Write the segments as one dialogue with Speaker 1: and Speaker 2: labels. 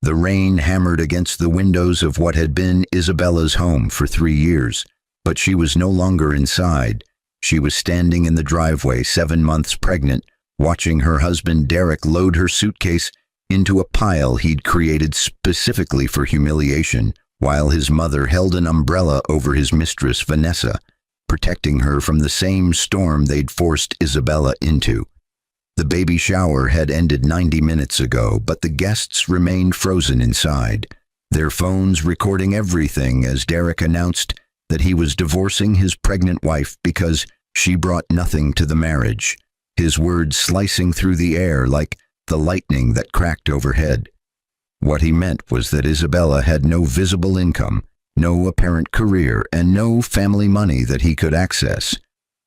Speaker 1: The rain hammered against the windows of what had been Isabella's home for 3 years, but she was no longer inside. She was standing in the driveway, 7 months pregnant, watching her husband Derek load her suitcase into a pile he'd created specifically for humiliation, while his mother held an umbrella over his mistress Vanessa, protecting her from the same storm they'd forced Isabella into. The baby shower had ended 90 minutes ago, but the guests remained frozen inside, their phones recording everything as Derek announced that he was divorcing his pregnant wife because she brought nothing to the marriage, his words slicing through the air like the lightning that cracked overhead. What he meant was that Isabella had no visible income, no apparent career, and no family money that he could access.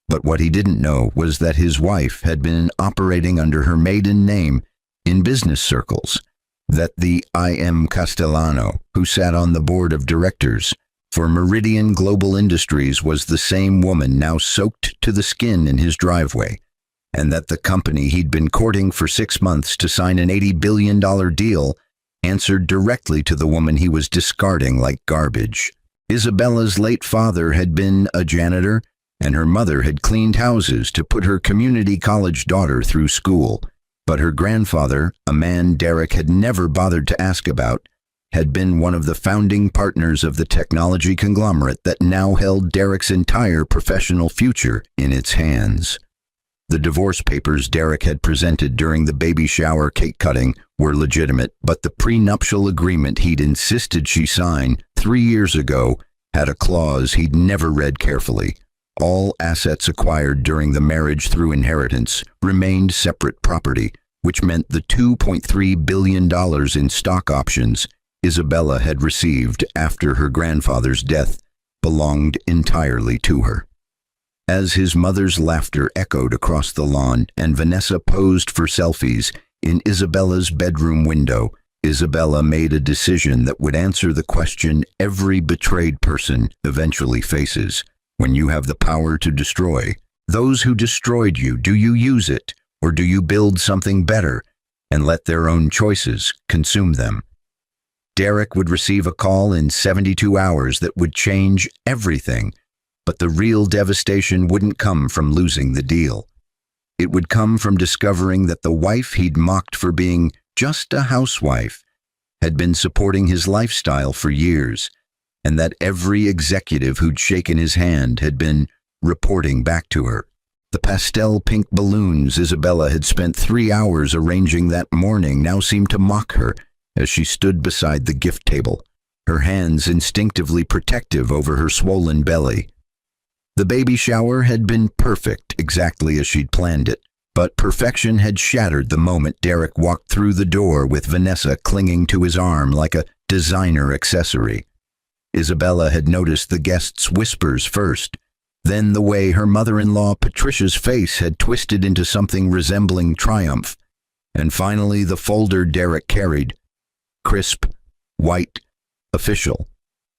Speaker 1: But what he didn't know was that his wife had been operating under her maiden name in business circles, that the Castellano, who sat on the board of directors for Meridian Global Industries, was the same woman now soaked to the skin in his driveway, and that the company he'd been courting for 6 months to sign an $80 billion deal answered directly to the woman he was discarding like garbage. Isabella's late father had been a janitor, and her mother had cleaned houses to put her community college daughter through school. But her grandfather, a man Derek had never bothered to ask about, had been one of the founding partners of the technology conglomerate that now held Derek's entire professional future in its hands. The divorce papers Derek had presented during the baby shower cake cutting were legitimate, but the prenuptial agreement he'd insisted she sign 3 years ago had a clause he'd never read carefully. All assets acquired during the marriage through inheritance remained separate property, which meant the $2.3 billion in stock options Isabella had received after her grandfather's death belonged entirely to her. As his mother's laughter echoed across the lawn and Vanessa posed for selfies in Isabella's bedroom window, Isabella made a decision that would answer the question every betrayed person eventually faces. When you have the power to destroy those who destroyed you, do you use it, or do you build something better and let their own choices consume them? Derek would receive a call in 72 hours that would change everything, but the real devastation wouldn't come from losing the deal. It would come from discovering that the wife he'd mocked for being just a housewife had been supporting his lifestyle for years, and that every executive who'd shaken his hand had been reporting back to her. The pastel pink balloons Isabella had spent 3 hours arranging that morning now seemed to mock her as she stood beside the gift table, her hands instinctively protective over her swollen belly. The baby shower had been perfect, exactly as she'd planned it, but perfection had shattered the moment Derek walked through the door with Vanessa clinging to his arm like a designer accessory. Isabella had noticed the guests' whispers first, then the way her mother-in-law Patricia's face had twisted into something resembling triumph, and finally the folder Derek carried, crisp, white, official,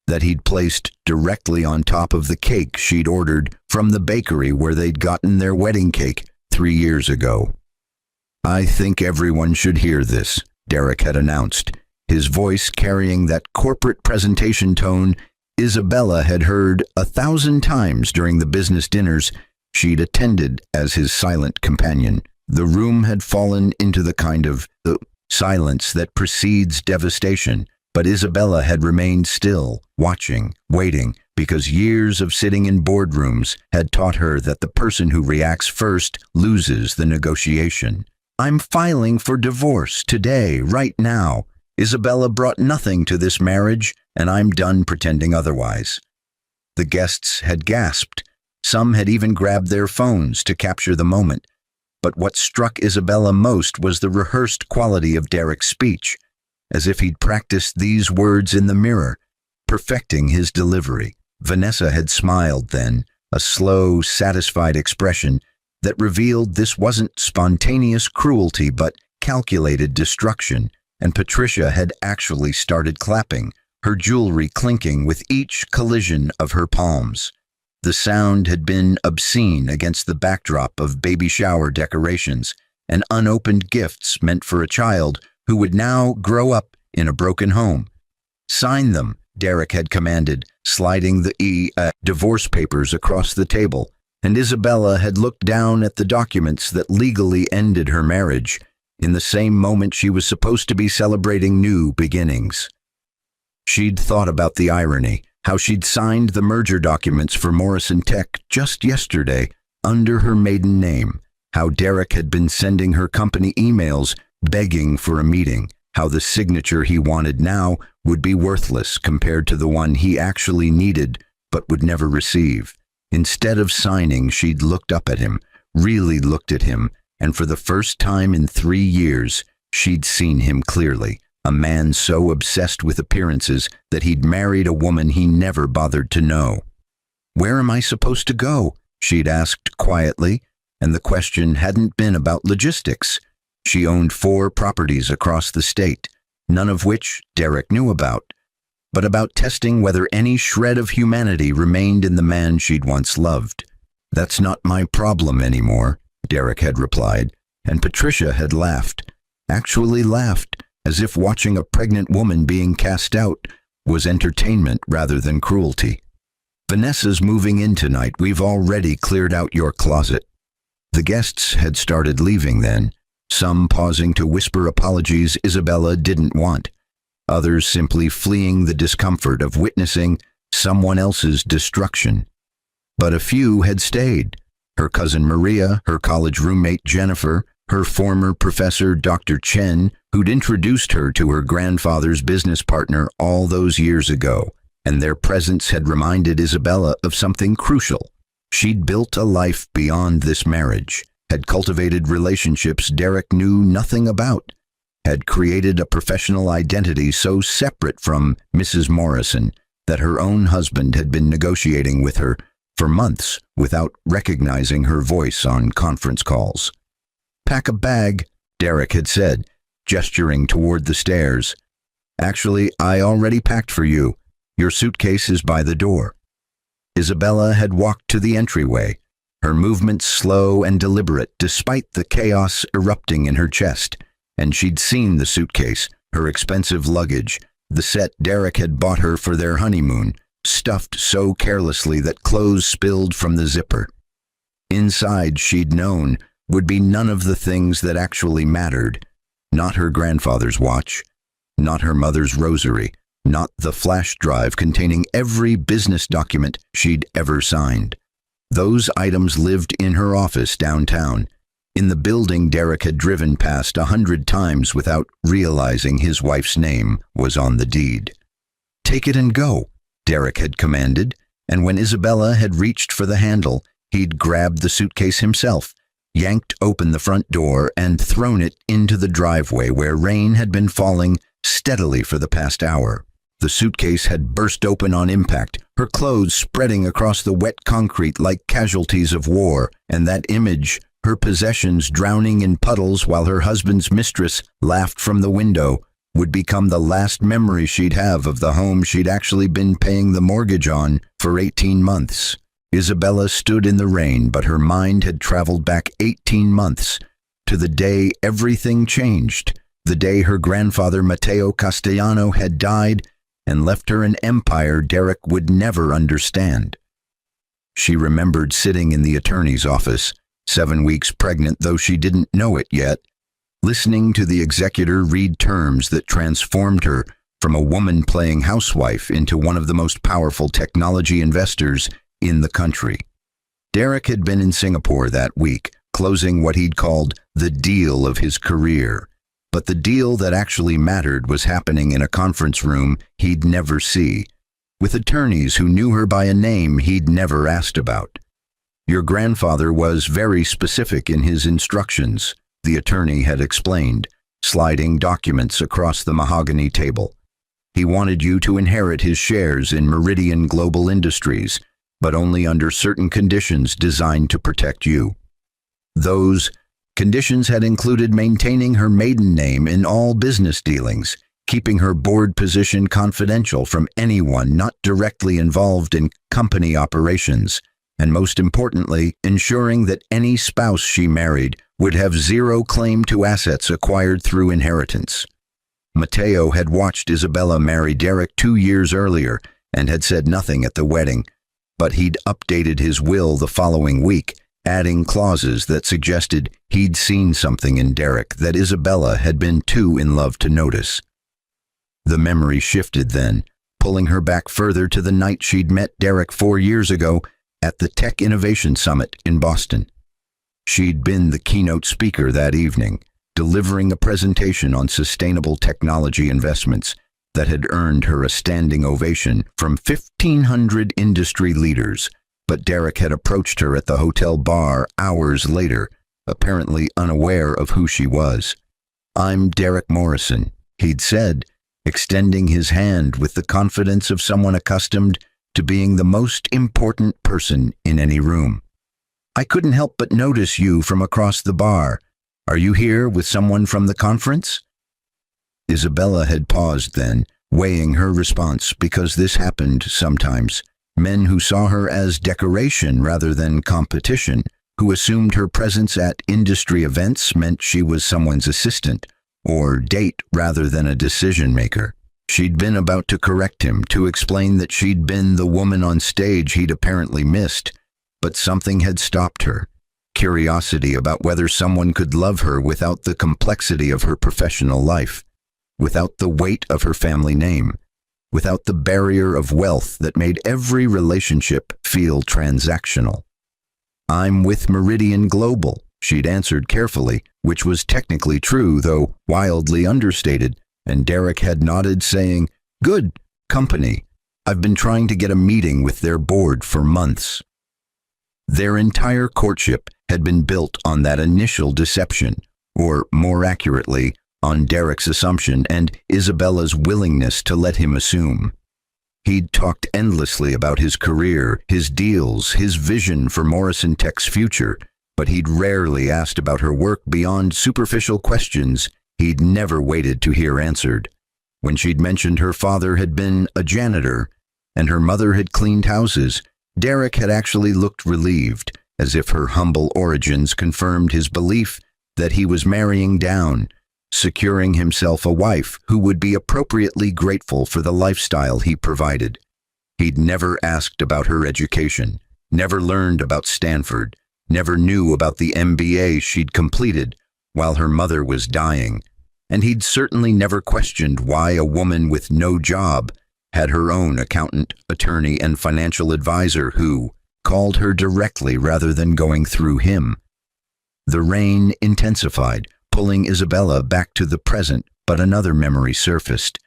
Speaker 1: that he'd placed directly on top of the cake she'd ordered from the bakery where they'd gotten their wedding cake 3 years ago. "I think everyone should hear this," Derek had announced, his voice carrying that corporate presentation tone Isabella had heard 1,000 times during the business dinners she'd attended as his silent companion. The room had fallen into the kind of silence that precedes devastation, but Isabella had remained still, watching, waiting, because years of sitting in boardrooms had taught her that the person who reacts first loses the negotiation. "I'm filing for divorce today, right now. Isabella brought nothing to this marriage, and I'm done pretending otherwise." The guests had gasped. Some had even grabbed their phones to capture the moment. But what struck Isabella most was the rehearsed quality of Derek's speech, as if he'd practiced these words in the mirror, perfecting his delivery. Vanessa had smiled then, a slow, satisfied expression that revealed this wasn't spontaneous cruelty but calculated destruction, and Patricia had actually started clapping, her jewelry clinking with each collision of her palms. The sound had been obscene against the backdrop of baby shower decorations and unopened gifts meant for a child who would now grow up in a broken home. "Sign them," Derek had commanded, sliding the divorce papers across the table, and Isabella had looked down at the documents that legally ended her marriage, in the same moment she was supposed to be celebrating new beginnings. She'd thought about the irony, how she'd signed the merger documents for Morrison Tech just yesterday under her maiden name, how Derek had been sending her company emails begging for a meeting, how the signature he wanted now would be worthless compared to the one he actually needed but would never receive. Instead of signing, she'd looked up at him, really looked at him, and for the first time in 3 years, she'd seen him clearly, a man so obsessed with appearances that he'd married a woman he never bothered to know. "Where am I supposed to go?" she'd asked quietly, and the question hadn't been about logistics. She owned 4 properties across the state, none of which Derek knew about, but about testing whether any shred of humanity remained in the man she'd once loved. "That's not my problem anymore," Derek had replied, and Patricia had laughed, actually laughed, as if watching a pregnant woman being cast out was entertainment rather than cruelty. "Vanessa's moving in tonight. We've already cleared out your closet." The guests had started leaving then, some pausing to whisper apologies Isabella didn't want, others simply fleeing the discomfort of witnessing someone else's destruction. But a few had stayed. Her cousin Maria, her college roommate Jennifer, her former professor Dr. Chen, who'd introduced her to her grandfather's business partner all those years ago, and their presence had reminded Isabella of something crucial. She'd built a life beyond this marriage, had cultivated relationships Derek knew nothing about, had created a professional identity so separate from Mrs. Morrison that her own husband had been negotiating with her for months without recognizing her voice on conference calls. "Pack a bag," Derek had said, gesturing toward the stairs. "Actually, I already packed for you. Your suitcase is by the door." Isabella had walked to the entryway, her movements slow and deliberate despite the chaos erupting in her chest, and she'd seen the suitcase, her expensive luggage, the set Derek had bought her for their honeymoon, stuffed so carelessly that clothes spilled from the zipper. Inside, she'd known, would be none of the things that actually mattered. Not her grandfather's watch, not her mother's rosary, not the flash drive containing every business document she'd ever signed. Those items lived in her office downtown, in the building Derek had driven past 100 times without realizing his wife's name was on the deed. "Take it and go," Derek had commanded, and when Isabella had reached for the handle, he'd grabbed the suitcase himself, yanked open the front door, and thrown it into the driveway where rain had been falling steadily for the past hour. The suitcase had burst open on impact, her clothes spreading across the wet concrete like casualties of war, and that image, her possessions drowning in puddles while her husband's mistress laughed from the window, would become the last memory she'd have of the home she'd actually been paying the mortgage on for 18 months. Isabella stood in the rain, but her mind had traveled back 18 months, to the day everything changed, the day her grandfather Matteo Castellano had died and left her an empire Derek would never understand. She remembered sitting in the attorney's office, 7 weeks pregnant though she didn't know it yet, listening to the executor read terms that transformed her from a woman playing housewife into one of the most powerful technology investors in the country. Derek had been in Singapore that week, closing what he'd called the deal of his career. But the deal that actually mattered was happening in a conference room he'd never see, with attorneys who knew her by a name he'd never asked about. "Your grandfather was very specific in his instructions," the attorney had explained, sliding documents across the mahogany table. "He wanted you to inherit his shares in Meridian Global Industries, but only under certain conditions designed to protect you. Those conditions had included maintaining her maiden name in all business dealings, keeping her board position confidential from anyone not directly involved in company operations, and most importantly, ensuring that any spouse she married would have zero claim to assets acquired through inheritance." Matteo had watched Isabella marry Derek 2 years earlier and had said nothing at the wedding, but he'd updated his will the following week, adding clauses that suggested he'd seen something in Derek that Isabella had been too in love to notice. The memory shifted then, pulling her back further to the night she'd met Derek 4 years ago at the Tech Innovation Summit in Boston. She'd been the keynote speaker that evening, delivering a presentation on sustainable technology investments that had earned her a standing ovation from 1,500 industry leaders. But Derek had approached her at the hotel bar hours later, apparently unaware of who she was. "I'm Derek Morrison," he'd said, extending his hand with the confidence of someone accustomed to being the most important person in any room. "I couldn't help but notice you from across the bar. Are you here with someone from the conference?" Isabella had paused then, weighing her response, because this happened sometimes. Men who saw her as decoration rather than competition, who assumed her presence at industry events meant she was someone's assistant, or date rather than a decision-maker. She'd been about to correct him, to explain that she'd been the woman on stage he'd apparently missed, but something had stopped her. Curiosity about whether someone could love her without the complexity of her professional life, without the weight of her family name, without the barrier of wealth that made every relationship feel transactional. "I'm with Meridian Global," she'd answered carefully, which was technically true, though wildly understated, and Derek had nodded, saying, "Good company. I've been trying to get a meeting with their board for months." Their entire courtship had been built on that initial deception, or more accurately, on Derek's assumption and Isabella's willingness to let him assume. He'd talked endlessly about his career, his deals, his vision for Morrison Tech's future, but he'd rarely asked about her work beyond superficial questions he'd never waited to hear answered. When she'd mentioned her father had been a janitor and her mother had cleaned houses, Derek had actually looked relieved, as if her humble origins confirmed his belief that he was marrying down, securing himself a wife who would be appropriately grateful for the lifestyle he provided. He'd never asked about her education, never learned about Stanford, never knew about the MBA she'd completed while her mother was dying, and he'd certainly never questioned why a woman with no job had her own accountant, attorney, and financial advisor who called her directly rather than going through him. The rain intensified, pulling Isabella back to the present, but another memory surfaced.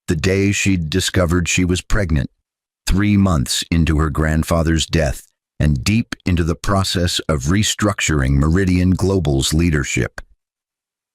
Speaker 1: The day she'd discovered she was pregnant, 3 months into her grandfather's death, and deep into the process of restructuring Meridian Global's leadership.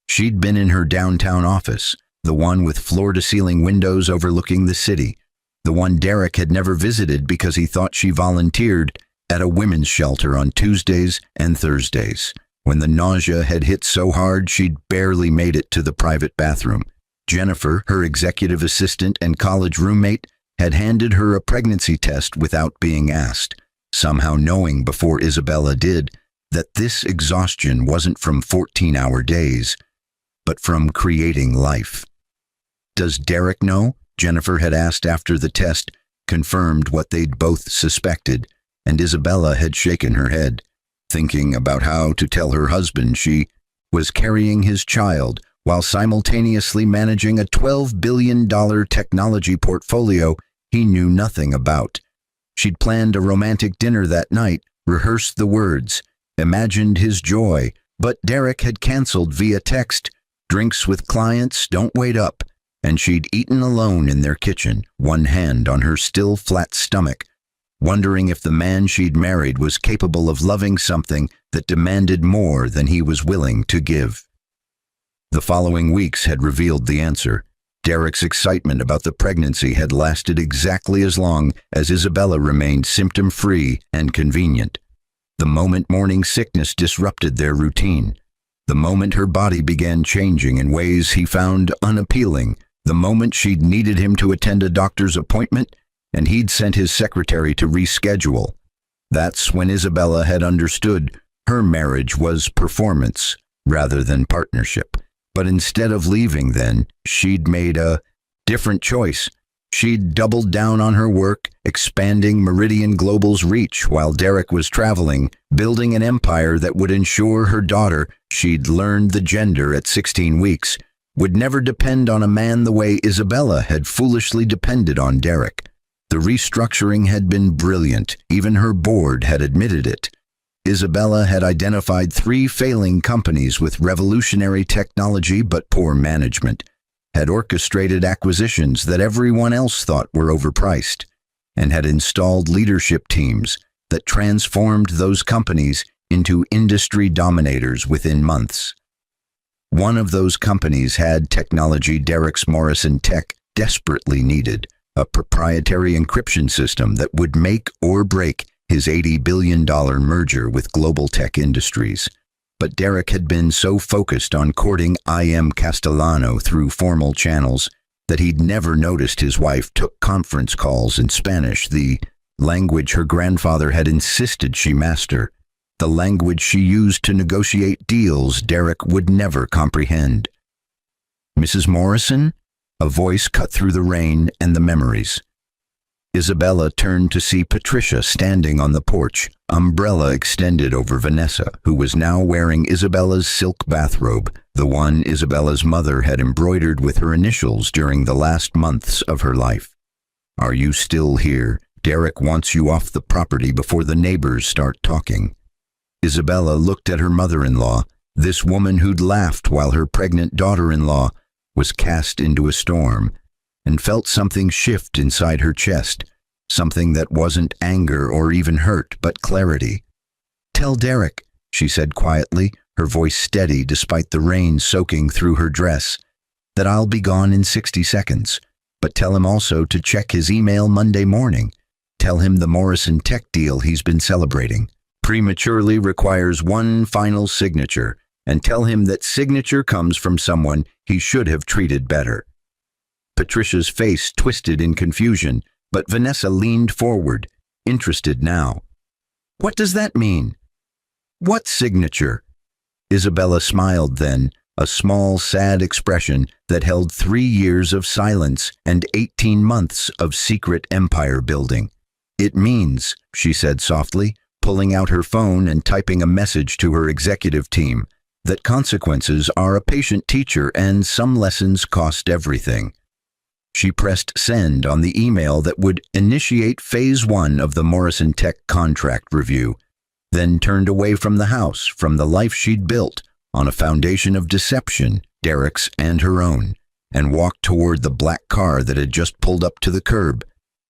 Speaker 1: She'd been in her downtown office, the one with floor-to-ceiling windows overlooking the city, the one Derek had never visited because he thought she volunteered at a women's shelter on Tuesdays and Thursdays. When the nausea had hit so hard she'd barely made it to the private bathroom, Jennifer, her executive assistant and college roommate, had handed her a pregnancy test without being asked, somehow knowing before Isabella did that this exhaustion wasn't from 14-hour days, but from creating life. "Does Derek know?" Jennifer had asked after the test confirmed what they'd both suspected, and Isabella had shaken her head, thinking about how to tell her husband she was carrying his child while simultaneously managing a $12 billion technology portfolio he knew nothing about. She'd planned a romantic dinner that night, rehearsed the words, imagined his joy, but Derek had canceled via text, "Drinks with clients, don't wait up," and she'd eaten alone in their kitchen, one hand on her still flat stomach, wondering if the man she'd married was capable of loving something that demanded more than he was willing to give. The following weeks had revealed the answer. Derek's excitement about the pregnancy had lasted exactly as long as Isabella remained symptom-free and convenient. The moment morning sickness disrupted their routine, the moment her body began changing in ways he found unappealing, the moment she'd needed him to attend a doctor's appointment and he'd sent his secretary to reschedule, that's when Isabella had understood her marriage was performance rather than partnership. But instead of leaving then, she'd made a different choice. She'd doubled down on her work, expanding Meridian Global's reach while Derek was traveling, building an empire that would ensure her daughter, she'd learned the gender at 16 weeks, would never depend on a man the way Isabella had foolishly depended on Derek. The restructuring had been brilliant, even her board had admitted it. Isabella had identified 3 failing companies with revolutionary technology but poor management, had orchestrated acquisitions that everyone else thought were overpriced, and had installed leadership teams that transformed those companies into industry dominators within months. One of those companies had technology Derek's Morrison Tech desperately needed, a proprietary encryption system that would make or break his $80 billion merger with Global Tech Industries. But Derek had been so focused on courting Castellano through formal channels that he'd never noticed his wife took conference calls in Spanish, the language her grandfather had insisted she master, the language she used to negotiate deals Derek would never comprehend. "Mrs. Morrison?" A voice cut through the rain and the memories. Isabella turned to see Patricia standing on the porch, umbrella extended over Vanessa, who was now wearing Isabella's silk bathrobe, the one Isabella's mother had embroidered with her initials during the last months of her life. "Are you still here? Derek wants you off the property before the neighbors start talking." Isabella looked at her mother-in-law, this woman who'd laughed while her pregnant daughter-in-law was cast into a storm, and felt something shift inside her chest, something that wasn't anger or even hurt, but clarity. "Tell Derek," she said quietly, her voice steady despite the rain soaking through her dress, "that I'll be gone in 60 seconds. But tell him also to check his email Monday morning. Tell him the Morrison Tech deal he's been celebrating prematurely requires one final signature, and tell him that signature comes from someone he should have treated better." Patricia's face twisted in confusion, but Vanessa leaned forward, interested now. "What does that mean?" "What signature?" Isabella smiled then, a small, sad expression that held 3 years of silence and 18 months of secret empire building. "It means," she said softly, pulling out her phone and typing a message to her executive team, "that consequences are a patient teacher and some lessons cost everything." She pressed send on the email that would initiate Phase 1 of the Morrison Tech contract review, then turned away from the house, from the life she'd built on a foundation of deception, Derek's and her own, and walked toward the black car that had just pulled up to the curb,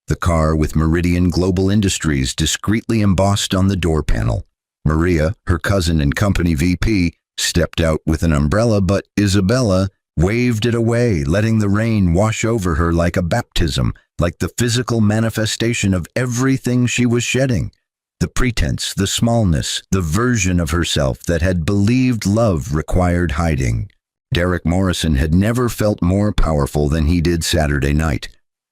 Speaker 1: the car with Meridian Global Industries discreetly embossed on the door panel. Maria, her cousin and company VP, stepped out with an umbrella, but Isabella waved it away, letting the rain wash over her like a baptism, like the physical manifestation of everything she was shedding. The pretense, the smallness, the version of herself that had believed love required hiding. Derek Morrison had never felt more powerful than he did Saturday night.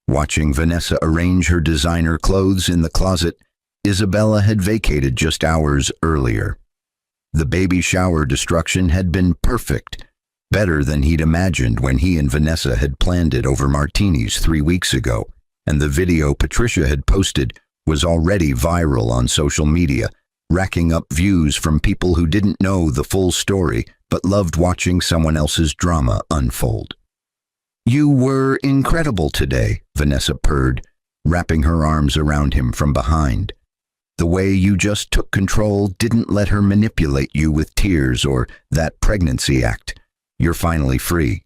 Speaker 1: Watching Vanessa arrange her designer clothes in the closet Isabella had vacated just hours earlier. The baby shower destruction had been perfect, better than he'd imagined when he and Vanessa had planned it over martinis 3 weeks ago, and the video Patricia had posted was already viral on social media, racking up views from people who didn't know the full story but loved watching someone else's drama unfold. "You were incredible today," Vanessa purred, wrapping her arms around him from behind. "The way you just took control, didn't let her manipulate you with tears or that pregnancy act. You're finally free."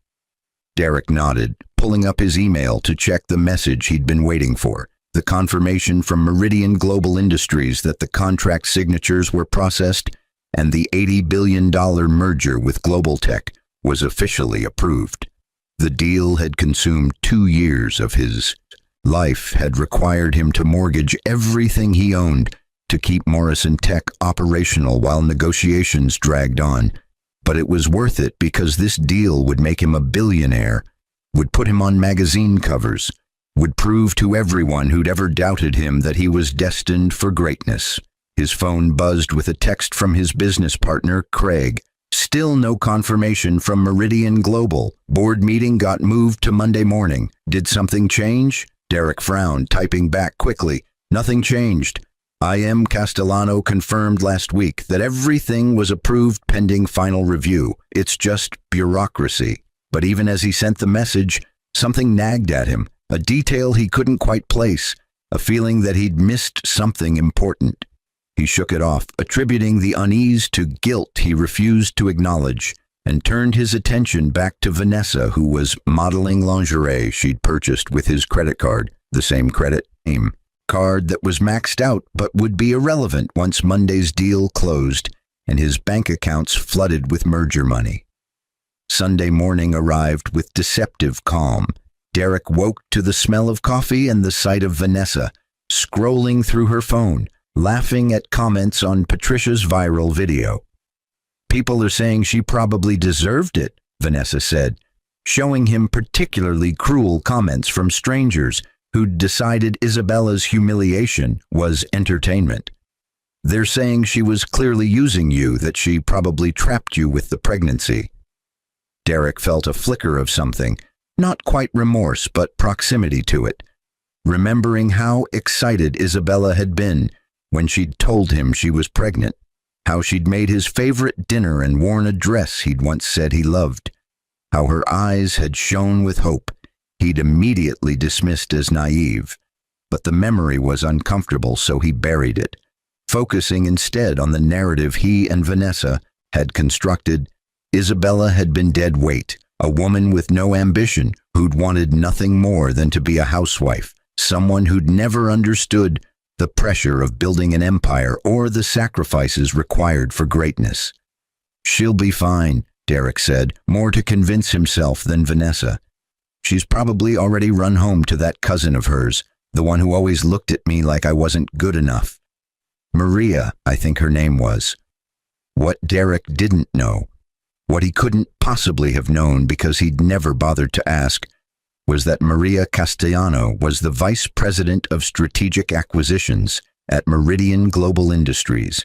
Speaker 1: Derek nodded, pulling up his email to check the message he'd been waiting for, the confirmation from Meridian Global Industries that the contract signatures were processed and the $80 billion merger with Global Tech was officially approved. The deal had consumed 2 years of his life, had required him to mortgage everything he owned to keep Morrison Tech operational while negotiations dragged on. But it was worth it because this deal would make him a billionaire, would put him on magazine covers, would prove to everyone who'd ever doubted him that he was destined for greatness. His phone buzzed with a text from his business partner, Craig, Still no confirmation from Meridian Global. Board meeting got moved to Monday morning. Did something change? Derek frowned, typing back quickly. Nothing changed. Castellano confirmed last week that everything was approved pending final review. It's just bureaucracy. But even as he sent the message, something nagged at him, a detail he couldn't quite place, a feeling that he'd missed something important. He shook it off, attributing the unease to guilt he refused to acknowledge, and turned his attention back to Vanessa, who was modeling lingerie she'd purchased with his credit card, the same credit name. Card that was maxed out but would be irrelevant once Monday's deal closed and his bank accounts flooded with merger money. Sunday morning arrived with deceptive calm. Derek woke to the smell of coffee and the sight of Vanessa, scrolling through her phone, laughing at comments on Patricia's viral video. People are saying she probably deserved it, Vanessa said, showing him particularly cruel comments from strangers who'd decided Isabella's humiliation was entertainment. They're saying she was clearly using you, that she probably trapped you with the pregnancy. Derek felt a flicker of something, not quite remorse, but proximity to it, remembering how excited Isabella had been when she'd told him she was pregnant, how she'd made his favorite dinner and worn a dress he'd once said he loved, how her eyes had shone with hope he'd immediately dismissed as naive. But the memory was uncomfortable, so he buried it, focusing instead on the narrative he and Vanessa had constructed. Isabella had been dead weight, a woman with no ambition who'd wanted nothing more than to be a housewife, someone who'd never understood the pressure of building an empire or the sacrifices required for greatness. She'll be fine, Derek said, more to convince himself than Vanessa. She's probably already run home to that cousin of hers, the one who always looked at me like I wasn't good enough. Maria, I think her name was. What Derek didn't know, what he couldn't possibly have known because he'd never bothered to ask, was that Maria Castellano was the vice president of strategic acquisitions at Meridian Global Industries,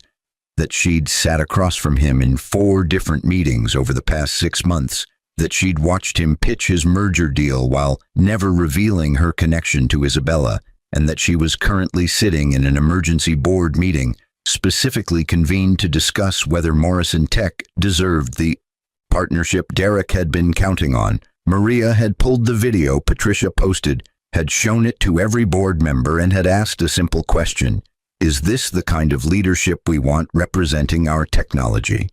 Speaker 1: that she'd sat across from him in 4 different meetings over the past 6 months, that she'd watched him pitch his merger deal while never revealing her connection to Isabella, and that she was currently sitting in an emergency board meeting specifically convened to discuss whether Morrison Tech deserved the partnership Derek had been counting on. Maria had pulled the video Patricia posted, had shown it to every board member, and had asked a simple question: is this the kind of leadership we want representing our technology?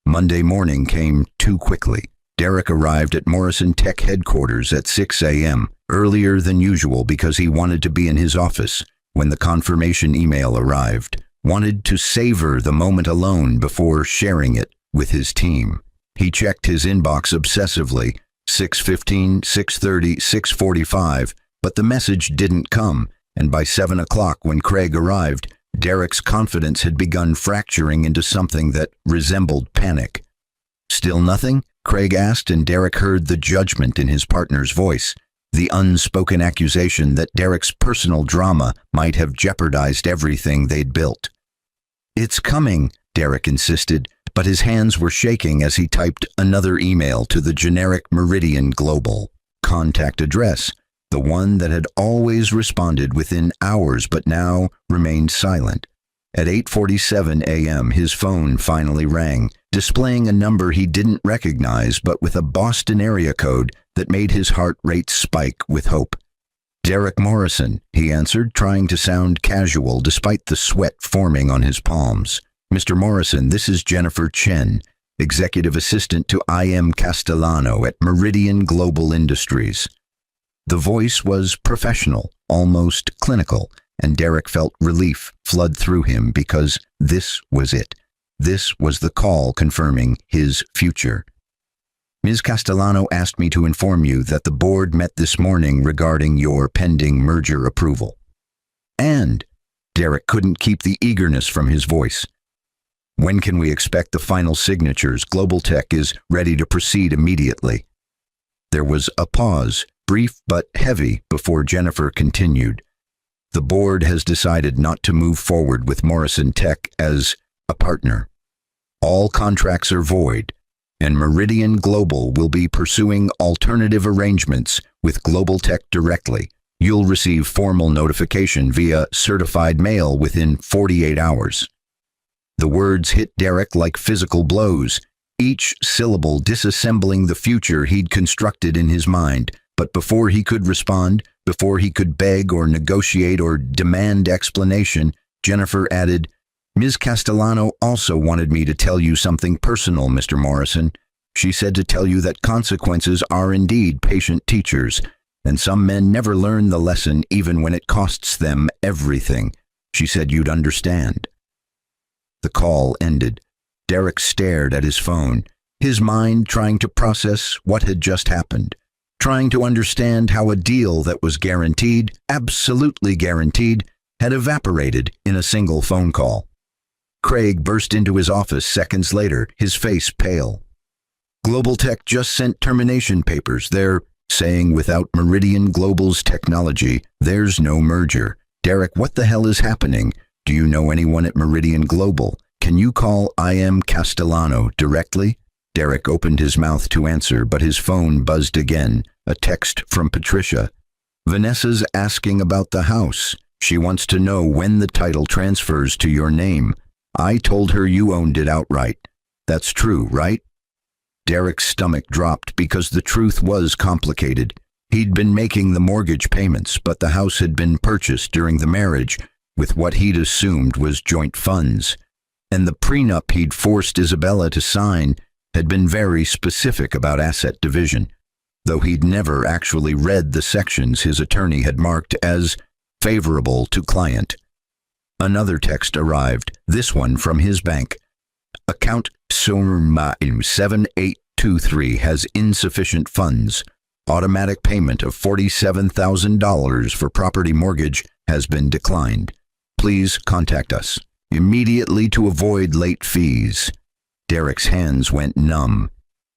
Speaker 1: Monday morning came too quickly. Derek arrived at Morrison Tech headquarters at 6 a.m., earlier than usual because he wanted to be in his office when the confirmation email arrived, wanted to savor the moment alone before sharing it with his team. He checked his inbox obsessively, 6:15, 6:30, 6:45, but the message didn't come, and by 7 o'clock when Craig arrived, Derek's confidence had begun fracturing into something that resembled panic. Still nothing? Craig asked, and Derek heard the judgment in his partner's voice, the unspoken accusation that Derek's personal drama might have jeopardized everything they'd built. It's coming, Derek insisted, but his hands were shaking as he typed another email to the generic Meridian Global contact address, the one that had always responded within hours but now remained silent. At 8:47 a.m., his phone finally rang, displaying a number he didn't recognize but with a Boston area code that made his heart rate spike with hope. Derek Morrison, he answered, trying to sound casual despite the sweat forming on his palms. Mr. Morrison, this is Jennifer Chen, executive assistant to Castellano at Meridian Global Industries. The voice was professional, almost clinical, and Derek felt relief flood through him because this was it. This was the call confirming his future. Ms. Castellano asked me to inform you that the board met this morning regarding your pending merger approval. And Derek couldn't keep the eagerness from his voice. When can we expect the final signatures? Global Tech is ready to proceed immediately. There was a pause, brief but heavy, before Jennifer continued. The board has decided not to move forward with Morrison Tech as a partner. All contracts are void, and Meridian Global will be pursuing alternative arrangements with Global Tech directly. You'll receive formal notification via certified mail within 48 hours. The words hit Derek like physical blows, each syllable disassembling the future he'd constructed in his mind. But before he could respond, before he could beg or negotiate or demand explanation, Jennifer added, "Ms. Castellano also wanted me to tell you something personal, Mr. Morrison. She said to tell you that consequences are indeed patient teachers, and some men never learn the lesson even when it costs them everything. She said you'd understand." The call ended. Derek stared at his phone, his mind trying to process what had just happened, trying to understand how a deal that was guaranteed, absolutely guaranteed, had evaporated in a single phone call. Craig burst into his office seconds later, his face pale. "Global Tech just sent termination papers. They're saying without Meridian Global's technology, there's no merger. Derek, what the hell is happening? Do you know anyone at Meridian Global? Can you call Castellano directly?" Derek opened his mouth to answer, but his phone buzzed again, a text from Patricia. "Vanessa's asking about the house. She wants to know when the title transfers to your name. I told her you owned it outright. That's true, right?" Derek's stomach dropped because the truth was complicated. He'd been making the mortgage payments, but the house had been purchased during the marriage with what he'd assumed was joint funds. And the prenup he'd forced Isabella to sign had been very specific about asset division, though he'd never actually read the sections his attorney had marked as favorable to client. Another text arrived, this one from his bank. "Account Surma 7823 has insufficient funds. Automatic payment of $47,000 for property mortgage has been declined. Please contact us immediately to avoid late fees." Derek's hands went numb.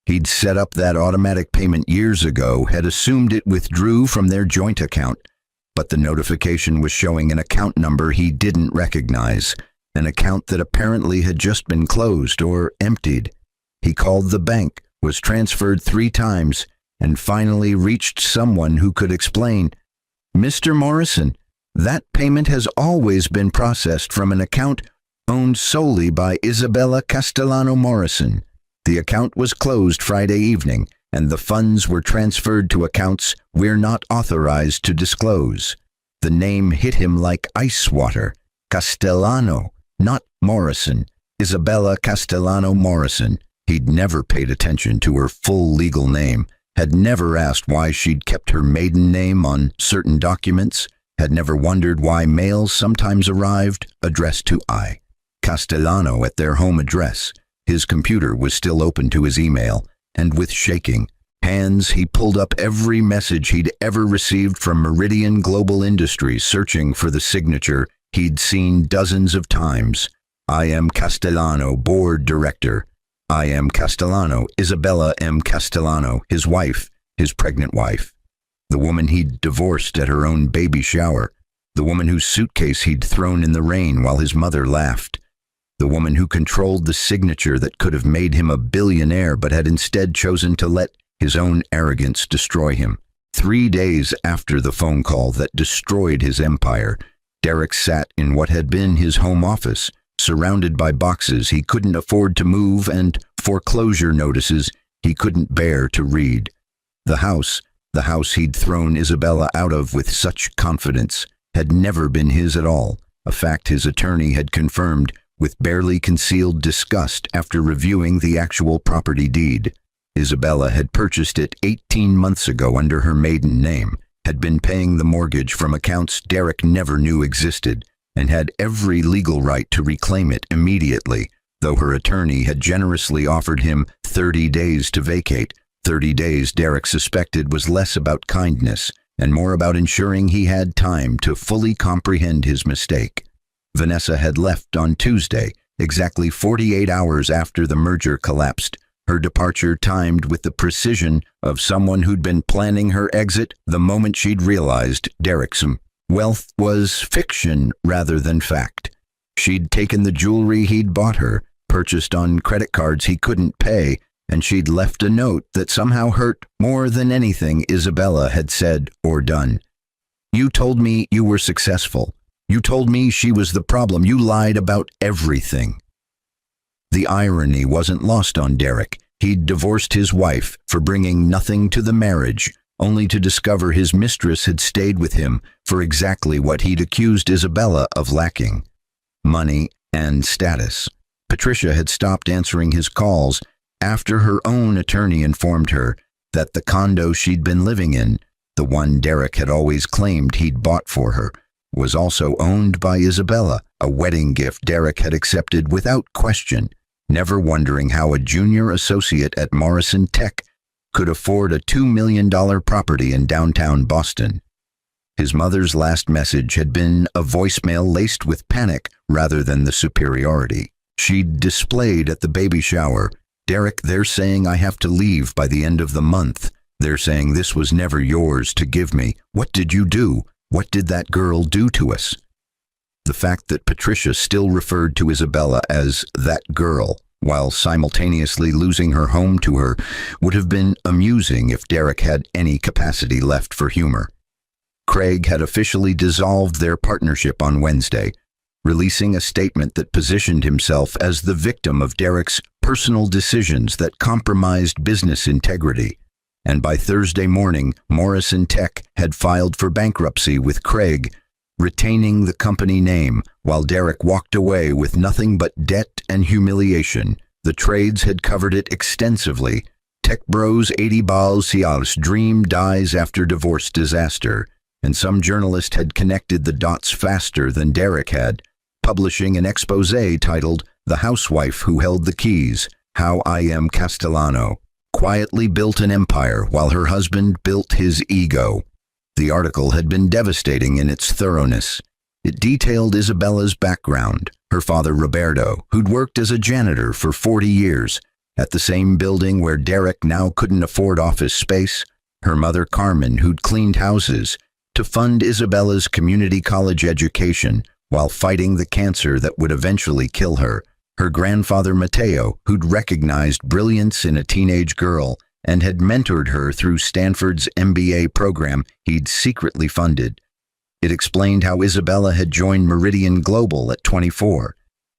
Speaker 1: He'd set up that automatic payment years ago, had assumed it withdrew from their joint account, but the notification was showing an account number he didn't recognize, an account that apparently had just been closed or emptied. He called the bank, was transferred 3 times, and finally reached someone who could explain. "Mr. Morrison, that payment has always been processed from an account owned solely by Isabella Castellano Morrison. The account was closed Friday evening, and the funds were transferred to accounts we're not authorized to disclose." The name hit him like ice water. Castellano, not Morrison. Isabella Castellano Morrison. He'd never paid attention to her full legal name, had never asked why she'd kept her maiden name on certain documents, had never wondered why mails sometimes arrived addressed to I. Castellano at their home address. His computer was still open to his email, and with shaking hands he pulled up every message he'd ever received from Meridian Global Industries, searching for the signature he'd seen dozens of times. "I am Castellano, board director. I am Castellano, Isabella M. Castellano," his wife, his pregnant wife. The woman he'd divorced at her own baby shower. The woman whose suitcase he'd thrown in the rain while his mother laughed. The woman who controlled the signature that could have made him a billionaire but had instead chosen to let his own arrogance destroy him. 3 days after the phone call that destroyed his empire, Derek sat in what had been his home office, surrounded by boxes he couldn't afford to move and foreclosure notices he couldn't bear to read. The house he'd thrown Isabella out of with such confidence, had never been his at all, a fact his attorney had confirmed with barely concealed disgust after reviewing the actual property deed. Isabella had purchased it 18 months ago under her maiden name, had been paying the mortgage from accounts Derek never knew existed, and had every legal right to reclaim it immediately, though her attorney had generously offered him 30 days to vacate. 30 days Derek suspected was less about kindness and more about ensuring he had time to fully comprehend his mistake. Vanessa had left on Tuesday, exactly 48 hours after the merger collapsed, her departure timed with the precision of someone who'd been planning her exit the moment she'd realized Derek's wealth was fiction rather than fact. She'd taken the jewelry he'd bought her, purchased on credit cards he couldn't pay, and she'd left a note that somehow hurt more than anything Isabella had said or done. "You told me you were successful. You told me she was the problem. You lied about everything." The irony wasn't lost on Derek. He'd divorced his wife for bringing nothing to the marriage, only to discover his mistress had stayed with him for exactly what he'd accused Isabella of lacking: money and status. Patricia had stopped answering his calls after her own attorney informed her that the condo she'd been living in, the one Derek had always claimed he'd bought for her, was also owned by Isabella, a wedding gift Derek had accepted without question, never wondering how a junior associate at Morrison Tech could afford a $2 million property in downtown Boston. His mother's last message had been a voicemail laced with panic rather than the superiority she'd displayed at the baby shower. "Derek, they're saying I have to leave by the end of the month. They're saying this was never yours to give me. What did you do? What did that girl do to us?" The fact that Patricia still referred to Isabella as "that girl," while simultaneously losing her home to her, would have been amusing if Derek had any capacity left for humor. Craig had officially dissolved their partnership on Wednesday, releasing a statement that positioned himself as the victim of Derek's personal decisions that compromised business integrity. And by Thursday morning, Morrison Tech had filed for bankruptcy with Craig, retaining the company name, while Derek walked away with nothing but debt and humiliation. The trades had covered it extensively. Tech bros 80 balls cials dream dies after divorce disaster, and some journalist had connected the dots faster than Derek had, publishing an exposé titled "The Housewife Who Held the Keys: How I Am Castellano Quietly Built an Empire While Her Husband Built His Ego." The article had been devastating in its thoroughness. It detailed Isabella's background, her father Roberto, who'd worked as a janitor for 40 years at the same building where Derek now couldn't afford office space, her mother Carmen, who'd cleaned houses to fund Isabella's community college education while fighting the cancer that would eventually kill her, her grandfather Mateo, who'd recognized brilliance in a teenage girl and had mentored her through Stanford's MBA program he'd secretly funded. It explained how Isabella had joined Meridian Global at 24,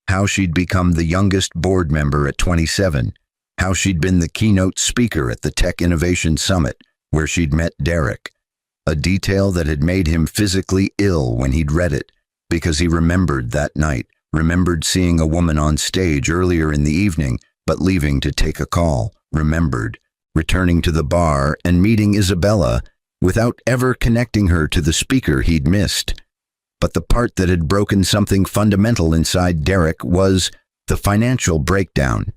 Speaker 1: how she'd become the youngest board member at 27, how she'd been the keynote speaker at the Tech Innovation Summit, where she'd met Derek, a detail that had made him physically ill when he'd read it, because he remembered that night, remembered seeing a woman on stage earlier in the evening, but leaving to take a call, remembered returning to the bar and meeting Isabella without ever connecting her to the speaker he'd missed. But the part that had broken something fundamental inside Derek was the financial breakdown.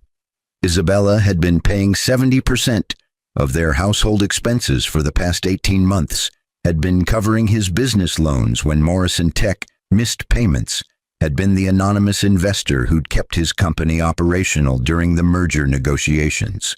Speaker 1: Isabella had been paying 70% of their household expenses for the past 18 months, had been covering his business loans when Morrison Tech missed payments, had been the anonymous investor who'd kept his company operational during the merger negotiations.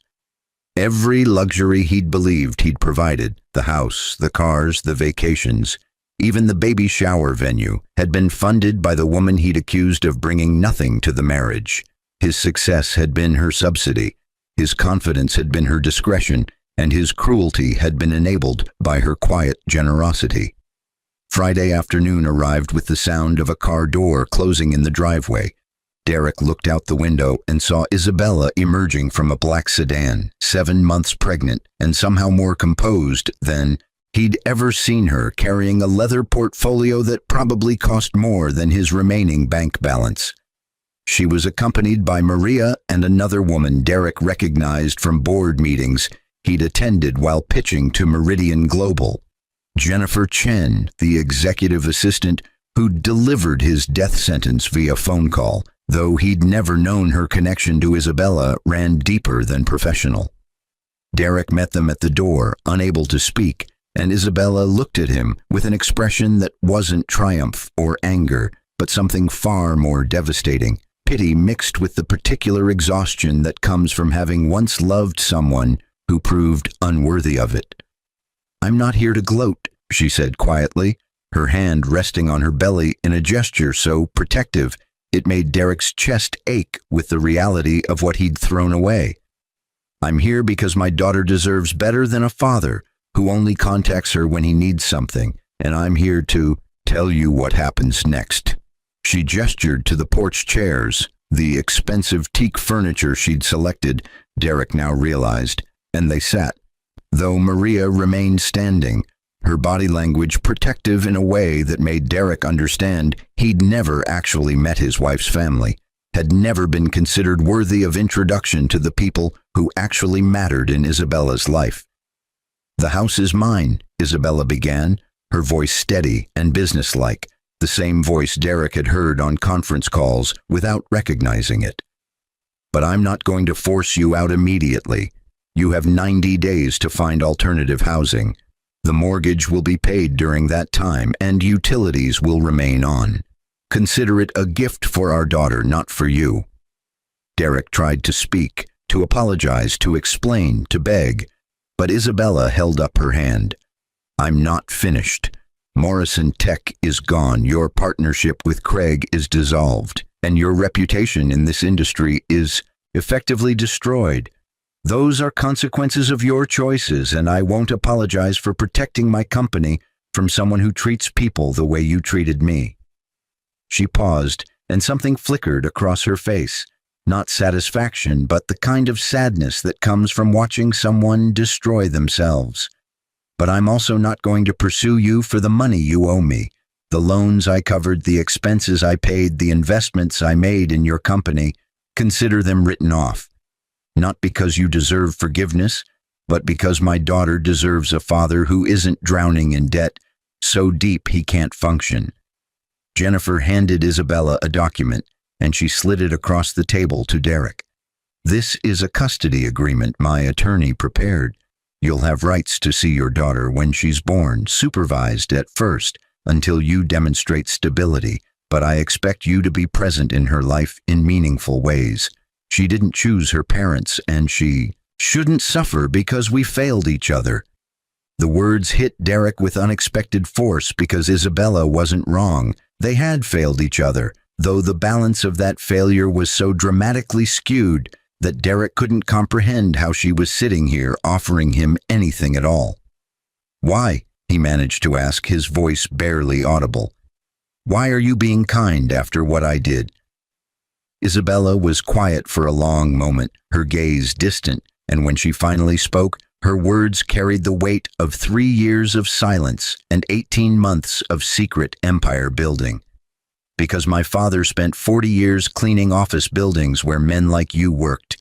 Speaker 1: Every luxury he'd believed he'd provided, the house, the cars, the vacations, even the baby shower venue, had been funded by the woman he'd accused of bringing nothing to the marriage. His success had been her subsidy, his confidence had been her discretion, and his cruelty had been enabled by her quiet generosity. Friday afternoon arrived with the sound of a car door closing in the driveway. Derek looked out the window and saw Isabella emerging from a black sedan, 7 months pregnant, and somehow more composed than he'd ever seen her, carrying a leather portfolio that probably cost more than his remaining bank balance. She was accompanied by Maria and another woman Derek recognized from board meetings he'd attended while pitching to Meridian Global. Jennifer Chen, the executive assistant who'd delivered his death sentence via phone call, though he'd never known her connection to Isabella ran deeper than professional. Derek met them at the door, unable to speak, and Isabella looked at him with an expression that wasn't triumph or anger, but something far more devastating, pity mixed with the particular exhaustion that comes from having once loved someone who proved unworthy of it. "I'm not here to gloat," she said quietly, her hand resting on her belly in a gesture so protective It made Derek's chest ache with the reality of what he'd thrown away. I'm here because my daughter deserves better than a father who only contacts her when he needs something, and I'm here to tell you what happens next. She gestured to the porch chairs, the expensive teak furniture she'd selected, Derek now realized, and they sat, though Maria remained standing, her body language protective in a way that made Derek understand he'd never actually met his wife's family, had never been considered worthy of introduction to the people who actually mattered in Isabella's life. "The house is mine," Isabella began, her voice steady and businesslike, the same voice Derek had heard on conference calls without recognizing it. "But I'm not going to force you out immediately. You have 90 days to find alternative housing. The mortgage will be paid during that time, and utilities will remain on. Consider it a gift for our daughter, not for you." Derek tried to speak, to apologize, to explain, to beg, but Isabella held up her hand. "I'm not finished. Morrison Tech is gone, your partnership with Craig is dissolved, and your reputation in this industry is effectively destroyed. Those are consequences of your choices, and I won't apologize for protecting my company from someone who treats people the way you treated me." She paused, and something flickered across her face. Not satisfaction, but the kind of sadness that comes from watching someone destroy themselves. "But I'm also not going to pursue you for the money you owe me. The loans I covered, the expenses I paid, the investments I made in your company, consider them written off. Not because you deserve forgiveness, but because my daughter deserves a father who isn't drowning in debt so deep he can't function." Jennifer handed Isabella a document, and she slid it across the table to Derek. "This is a custody agreement my attorney prepared. You'll have rights to see your daughter when she's born, supervised at first, until you demonstrate stability, but I expect you to be present in her life in meaningful ways. She didn't choose her parents, and she shouldn't suffer because we failed each other." The words hit Derek with unexpected force because Isabella wasn't wrong. They had failed each other, though the balance of that failure was so dramatically skewed that Derek couldn't comprehend how she was sitting here offering him anything at all. "Why?" he managed to ask, his voice barely audible. "Why are you being kind after what I did?" Isabella was quiet for a long moment, her gaze distant, and when she finally spoke, her words carried the weight of 3 years of silence and 18 months of secret empire building. "Because my father spent 40 years cleaning office buildings where men like you worked,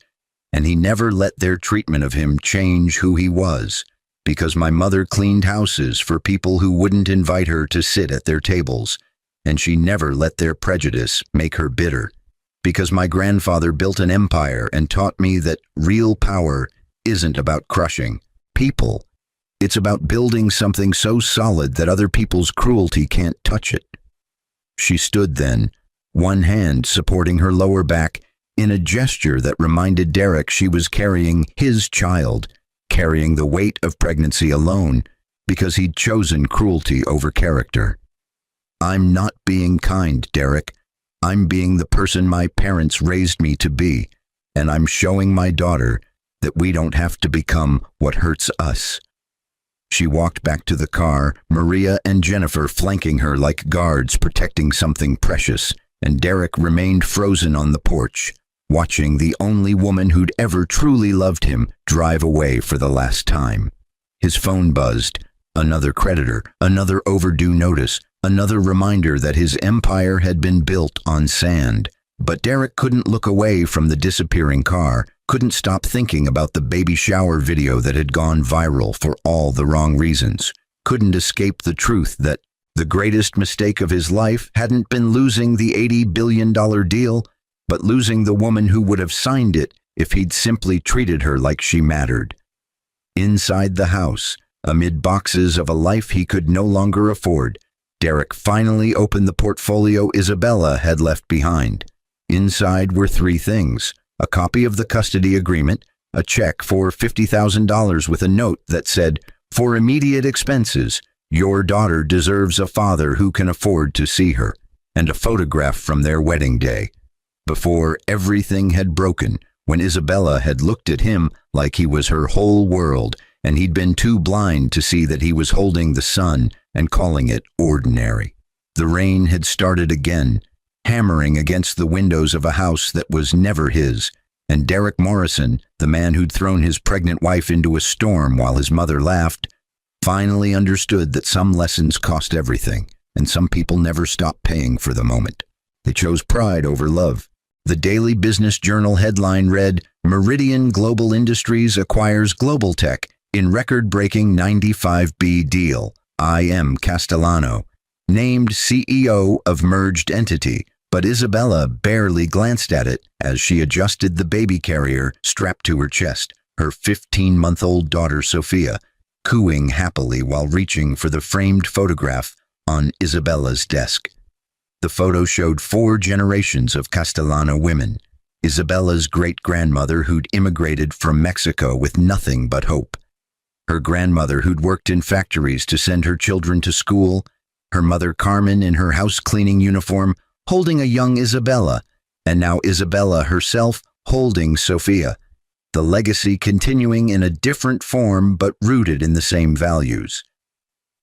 Speaker 1: and he never let their treatment of him change who he was. Because my mother cleaned houses for people who wouldn't invite her to sit at their tables, and she never let their prejudice make her bitter. Because my grandfather built an empire and taught me that real power isn't about crushing people. It's about building something so solid that other people's cruelty can't touch it." She stood then, one hand supporting her lower back, in a gesture that reminded Derek she was carrying his child, carrying the weight of pregnancy alone, because he'd chosen cruelty over character. "I'm not being kind, Derek. I'm being the person my parents raised me to be, and I'm showing my daughter that we don't have to become what hurts us." She walked back to the car, Maria and Jennifer flanking her like guards protecting something precious, and Derek remained frozen on the porch, watching the only woman who'd ever truly loved him drive away for the last time. His phone buzzed. Another creditor, another overdue notice, another reminder that his empire had been built on sand. But Derek couldn't look away from the disappearing car, couldn't stop thinking about the baby shower video that had gone viral for all the wrong reasons, couldn't escape the truth that the greatest mistake of his life hadn't been losing the $80 billion deal, but losing the woman who would have signed it if he'd simply treated her like she mattered. Inside the house, amid boxes of a life he could no longer afford, Derek finally opened the portfolio Isabella had left behind. Inside were 3 things: a copy of the custody agreement, a check for $50,000 with a note that said, "For immediate expenses, your daughter deserves a father who can afford to see her," and a photograph from their wedding day. Before everything had broken, when Isabella had looked at him like he was her whole world, and he'd been too blind to see that he was holding the sun and calling it ordinary. The rain had started again, hammering against the windows of a house that was never his, and Derek Morrison, the man who'd thrown his pregnant wife into a storm while his mother laughed, finally understood that some lessons cost everything, and some people never stop paying for the moment. They chose pride over love. The Daily Business Journal headline read, "Meridian Global Industries acquires Global Tech in record-breaking $95 billion deal. I.M. Castellano, named CEO of merged entity." But Isabella barely glanced at it as she adjusted the baby carrier strapped to her chest, her 15-month-old daughter Sophia, cooing happily while reaching for the framed photograph on Isabella's desk. The photo showed 4 generations of Castellano women. Isabella's great-grandmother who'd immigrated from Mexico with nothing but hope. Her grandmother who'd worked in factories to send her children to school. Her mother Carmen in her house-cleaning uniform holding a young Isabella, and now Isabella herself holding Sophia. The legacy continuing in a different form but rooted in the same values.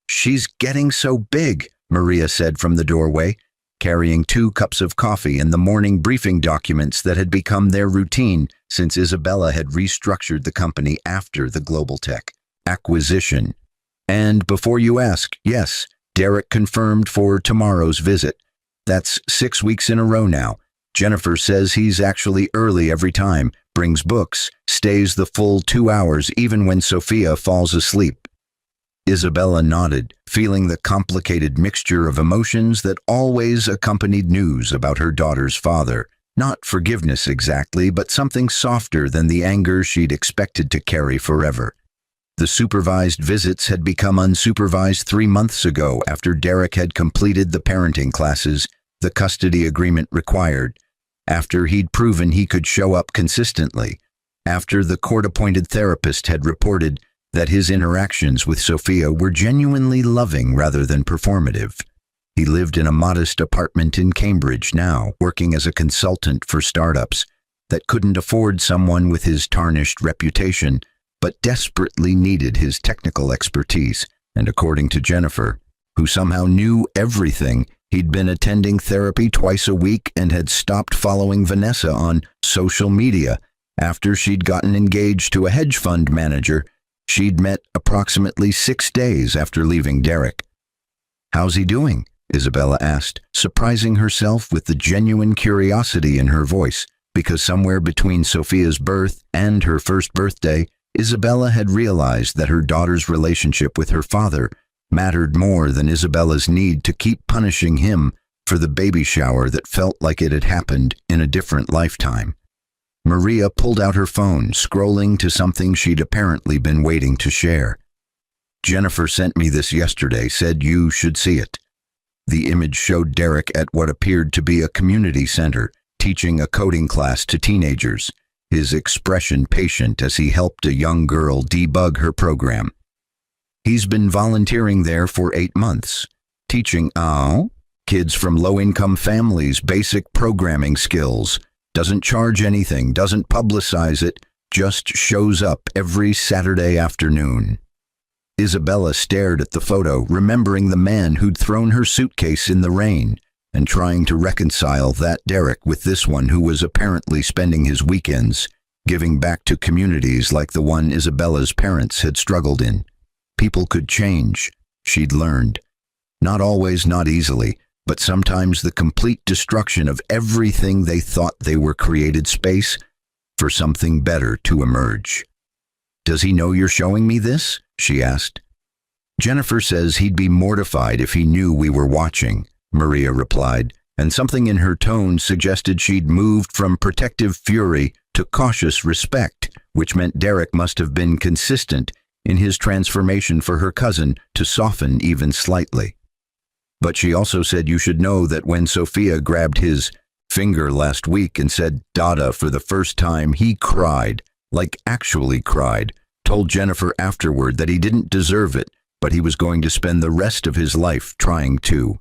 Speaker 1: "She's getting so big," Maria said from the doorway, carrying 2 cups of coffee and the morning briefing documents that had become their routine since Isabella had restructured the company after the Global Tech acquisition. And before you ask, yes, Derek confirmed for tomorrow's visit. That's 6 weeks in a row now. Jennifer says he's actually early every time, brings books, stays the full 2 hours even when Sophia falls asleep. Isabella nodded, feeling the complicated mixture of emotions that always accompanied news about her daughter's father. Not forgiveness exactly, but something softer than the anger she'd expected to carry forever. The supervised visits had become unsupervised 3 months ago after Derek had completed the parenting classes the custody agreement required, after he'd proven he could show up consistently, after the court-appointed therapist had reported that his interactions with Sophia were genuinely loving rather than performative. He lived in a modest apartment in Cambridge now, working as a consultant for startups that couldn't afford someone with his tarnished reputation, but desperately needed his technical expertise. And according to Jennifer, who somehow knew everything, he'd been attending therapy twice a week and had stopped following Vanessa on social media after she'd gotten engaged to a hedge fund manager she'd met approximately 6 days after leaving Derek. "How's he doing?" Isabella asked, surprising herself with the genuine curiosity in her voice, because somewhere between Sophia's birth and her first birthday, Isabella had realized that her daughter's relationship with her father mattered more than Isabella's need to keep punishing him for the baby shower that felt like it had happened in a different lifetime. Maria pulled out her phone, scrolling to something she'd apparently been waiting to share. "Jennifer sent me this yesterday, said you should see it." The image showed Derek at what appeared to be a community center, teaching a coding class to teenagers, his expression patient as he helped a young girl debug her program. He's been volunteering there for 8 months, teaching kids from low-income families basic programming skills, doesn't charge anything, doesn't publicize it, just shows up every Saturday afternoon. Isabella stared at the photo, remembering the man who'd thrown her suitcase in the rain, and trying to reconcile that Derek with this one who was apparently spending his weekends giving back to communities like the one Isabella's parents had struggled in. People could change, she'd learned. Not always, not easily, but sometimes the complete destruction of everything they thought they were created space for something better to emerge. "Does he know you're showing me this?" she asked. "Jennifer says he'd be mortified if he knew we were watching," Maria replied, and something in her tone suggested she'd moved from protective fury to cautious respect, which meant Derek must have been consistent in his transformation for her cousin to soften even slightly. But she also said you should know that when Sophia grabbed his finger last week and said "Dada" for the first time, he cried, like actually cried, told Jennifer afterward that he didn't deserve it, but he was going to spend the rest of his life trying to.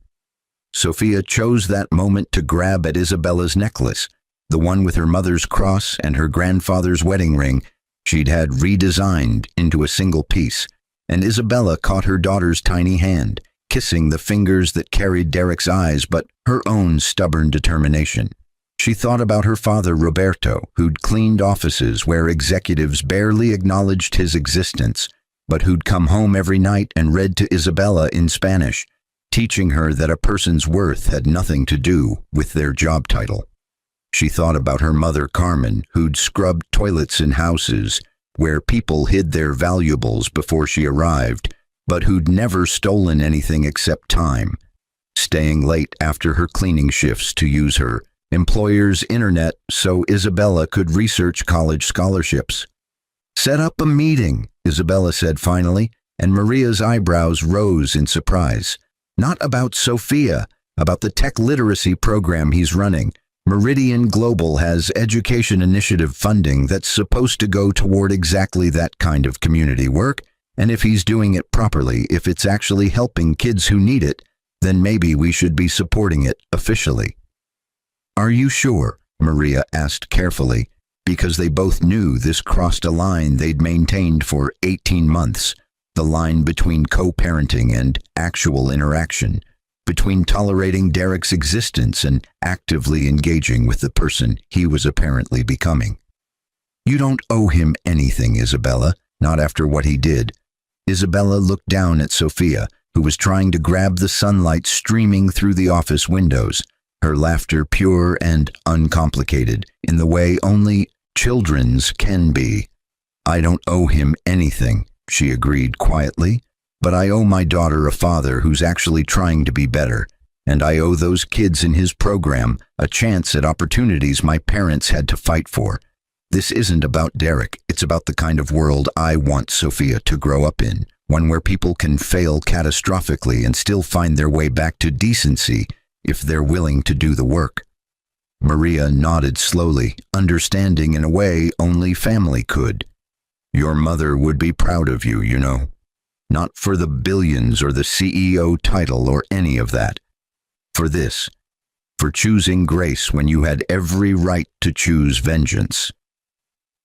Speaker 1: Sophia chose that moment to grab at Isabella's necklace, the one with her mother's cross and her grandfather's wedding ring she'd had redesigned into a single piece, and Isabella caught her daughter's tiny hand, kissing the fingers that carried Derek's eyes but her own stubborn determination. She thought about her father Roberto, who'd cleaned offices where executives barely acknowledged his existence, but who'd come home every night and read to Isabella in Spanish, teaching her that a person's worth had nothing to do with their job title. She thought about her mother Carmen, who'd scrubbed toilets in houses where people hid their valuables before she arrived, but who'd never stolen anything except time, staying late after her cleaning shifts to use her employer's internet so Isabella could research college scholarships. "Set up a meeting," Isabella said finally, and Maria's eyebrows rose in surprise. "Not about Sophia, about the tech literacy program he's running. Meridian Global has education initiative funding that's supposed to go toward exactly that kind of community work, and if he's doing it properly, if it's actually helping kids who need it, then maybe we should be supporting it officially." "Are you sure?" Maria asked carefully, because they both knew this crossed a line they'd maintained for 18 months, the line between co-parenting and actual interaction, between tolerating Derek's existence and actively engaging with the person he was apparently becoming. "You don't owe him anything, Isabella, not after what he did." Isabella looked down at Sophia, who was trying to grab the sunlight streaming through the office windows, her laughter pure and uncomplicated, in the way only children's can be. "I don't owe him anything," she agreed quietly, "but I owe my daughter a father who's actually trying to be better, and I owe those kids in his program a chance at opportunities my parents had to fight for. This isn't about Derek, it's about the kind of world I want Sophia to grow up in, one where people can fail catastrophically and still find their way back to decency if they're willing to do the work." Maria nodded slowly, understanding in a way only family could. "Your mother would be proud of you, you know. Not for the billions or the CEO title or any of that. For this. For choosing grace when you had every right to choose vengeance."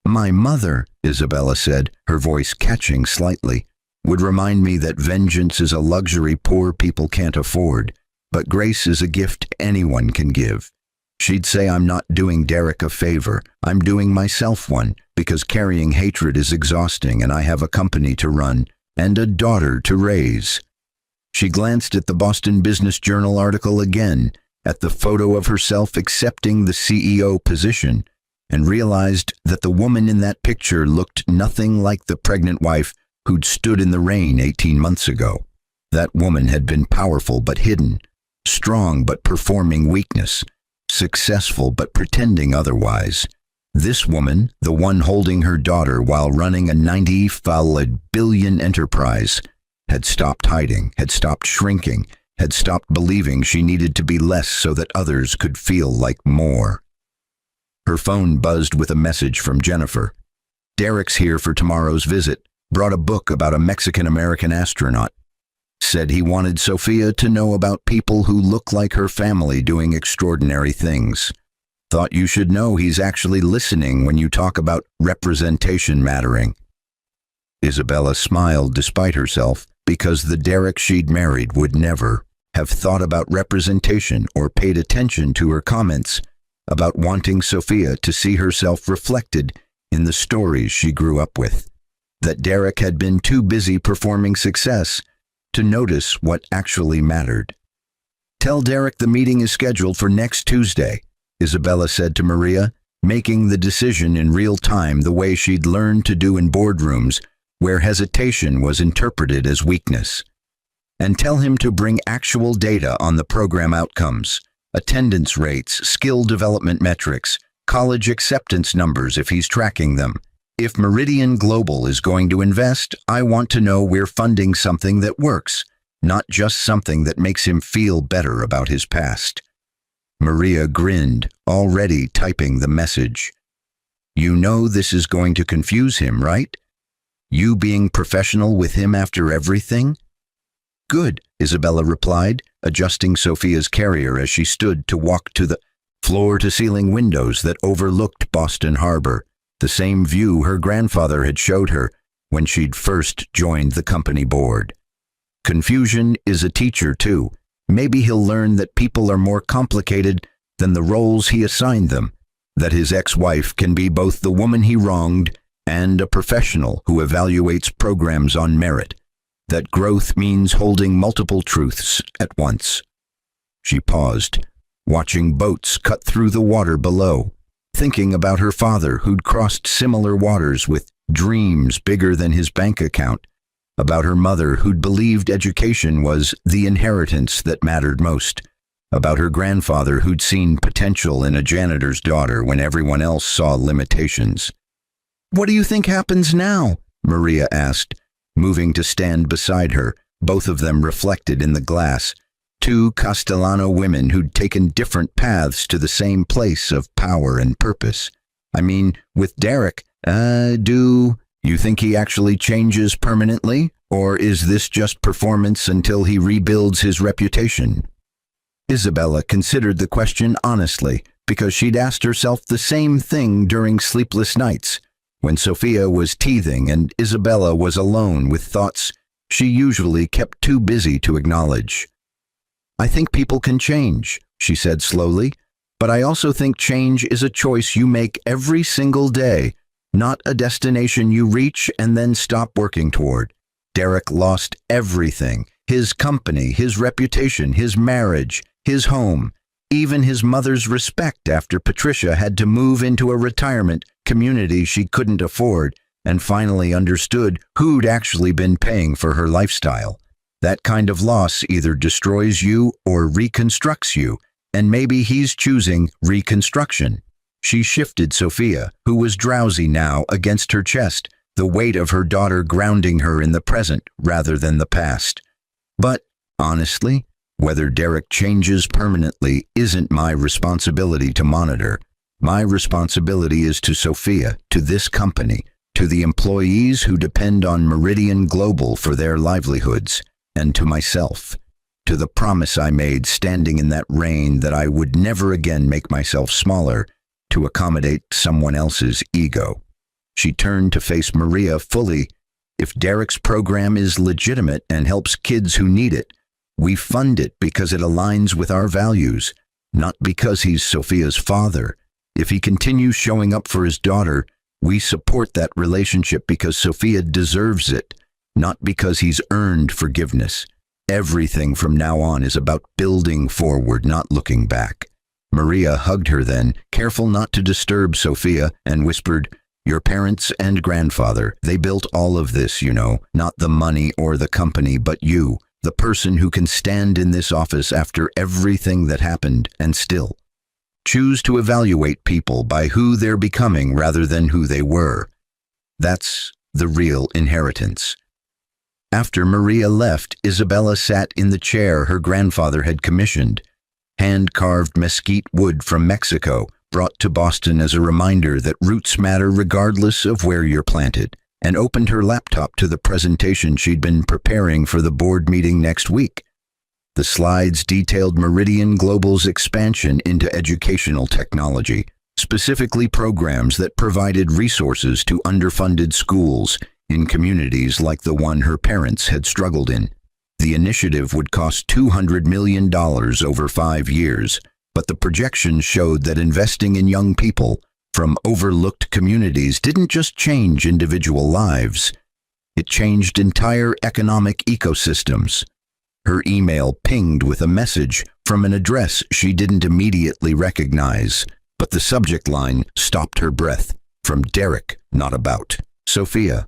Speaker 1: "My mother," Isabella said, her voice catching slightly, "would remind me that vengeance is a luxury poor people can't afford, but grace is a gift anyone can give. She'd say I'm not doing Derek a favor, I'm doing myself one, because carrying hatred is exhausting and I have a company to run and a daughter to raise." She glanced at the Boston Business Journal article again, at the photo of herself accepting the CEO position, and realized that the woman in that picture looked nothing like the pregnant wife who'd stood in the rain 18 months ago. That woman had been powerful but hidden, strong but performing weakness, successful but pretending otherwise. This woman, the one holding her daughter while running a $90 billion enterprise, had stopped hiding, had stopped shrinking, had stopped believing she needed to be less so that others could feel like more. Her phone buzzed with a message from Jennifer. "Derek's here for tomorrow's visit. Brought a book about a Mexican-American astronaut. Said he wanted Sophia to know about people who look like her family doing extraordinary things. Thought you should know he's actually listening when you talk about representation mattering." Isabella smiled despite herself, because the Derek she'd married would never have thought about representation or paid attention to her comments about wanting Sophia to see herself reflected in the stories she grew up with. That Derek had been too busy performing success to notice what actually mattered. "Tell Derek the meeting is scheduled for next Tuesday," Isabella said to Maria, making the decision in real time the way she'd learned to do in boardrooms where hesitation was interpreted as weakness. "And tell him to bring actual data on the program outcomes, attendance rates, skill development metrics, college acceptance numbers if he's tracking them. If Meridian Global is going to invest, I want to know we're funding something that works, not just something that makes him feel better about his past." Maria grinned, already typing the message. "You know this is going to confuse him, right? You being professional with him after everything?" "Good," Isabella replied, adjusting Sophia's carrier as she stood to walk to the floor-to-ceiling windows that overlooked Boston Harbor, the same view her grandfather had showed her when she'd first joined the company board. Confusion is a teacher, too. Maybe he'll learn that people are more complicated than the roles he assigned them, that his ex-wife can be both the woman he wronged and a professional who evaluates programs on merit, that growth means holding multiple truths at once. She paused, watching boats cut through the water below, thinking about her father who'd crossed similar waters with dreams bigger than his bank account, about her mother who'd believed education was the inheritance that mattered most, about her grandfather who'd seen potential in a janitor's daughter when everyone else saw limitations. "What do you think happens now?" Maria asked, moving to stand beside her, both of them reflected in the glass, two Castellano women who'd taken different paths to the same place of power and purpose. "I mean, with Derek, do you think he actually changes permanently, or is this just performance until he rebuilds his reputation?" Isabella considered the question honestly, because she'd asked herself the same thing during sleepless nights, when Sophia was teething and Isabella was alone with thoughts she usually kept too busy to acknowledge. "I think people can change," she said slowly, "but I also think change is a choice you make every single day, not a destination you reach and then stop working toward. Derek lost everything, his company, his reputation, his marriage, his home, even his mother's respect after Patricia had to move into a retirement community she couldn't afford and finally understood who'd actually been paying for her lifestyle. That kind of loss either destroys you or reconstructs you, and maybe he's choosing reconstruction." She shifted Sophia, who was drowsy now, against her chest, the weight of her daughter grounding her in the present rather than the past. "But, honestly, whether Derek changes permanently isn't my responsibility to monitor. My responsibility is to Sophia, to this company, to the employees who depend on Meridian Global for their livelihoods, and to myself, to the promise I made standing in that rain that I would never again make myself smaller to accommodate someone else's ego." She turned to face Maria fully. "If Derek's program is legitimate and helps kids who need it, we fund it because it aligns with our values, not because he's Sophia's father. If he continues showing up for his daughter, we support that relationship because Sophia deserves it, not because he's earned forgiveness. Everything from now on is about building forward, not looking back." Maria hugged her then, careful not to disturb Sophia, and whispered, "Your parents and grandfather, they built all of this, you know, not the money or the company, but you, the person who can stand in this office after everything that happened and still choose to evaluate people by who they're becoming rather than who they were. That's the real inheritance." After Maria left, Isabella sat in the chair her grandfather had commissioned, hand-carved mesquite wood from Mexico, brought to Boston as a reminder that roots matter regardless of where you're planted, and opened her laptop to the presentation she'd been preparing for the board meeting next week. The slides detailed Meridian Global's expansion into educational technology, specifically programs that provided resources to underfunded schools in communities like the one her parents had struggled in. The initiative would cost $200 million over 5 years, but the projections showed that investing in young people from overlooked communities didn't just change individual lives, it changed entire economic ecosystems. Her email pinged with a message from an address she didn't immediately recognize, but the subject line stopped her breath. From Derek, not about Sophia.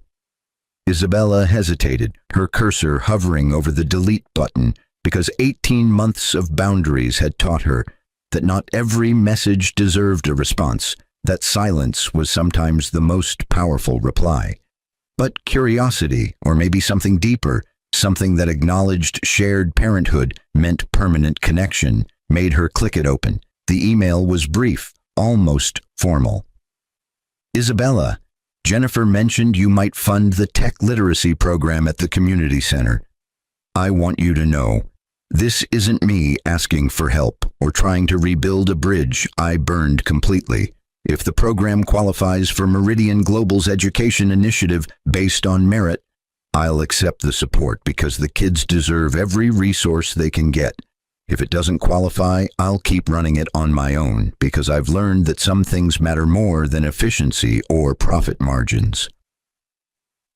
Speaker 1: Isabella hesitated, her cursor hovering over the delete button, because 18 months of boundaries had taught her that not every message deserved a response, that silence was sometimes the most powerful reply. But curiosity, or maybe something deeper, something that acknowledged shared parenthood meant permanent connection, made her click it open. The email was brief, almost formal. "Isabella, Jennifer mentioned you might fund the tech literacy program at the community center. I want you to know, this isn't me asking for help or trying to rebuild a bridge I burned completely. If the program qualifies for Meridian Global's education initiative based on merit, I'll accept the support because the kids deserve every resource they can get. If it doesn't qualify, I'll keep running it on my own because I've learned that some things matter more than efficiency or profit margins.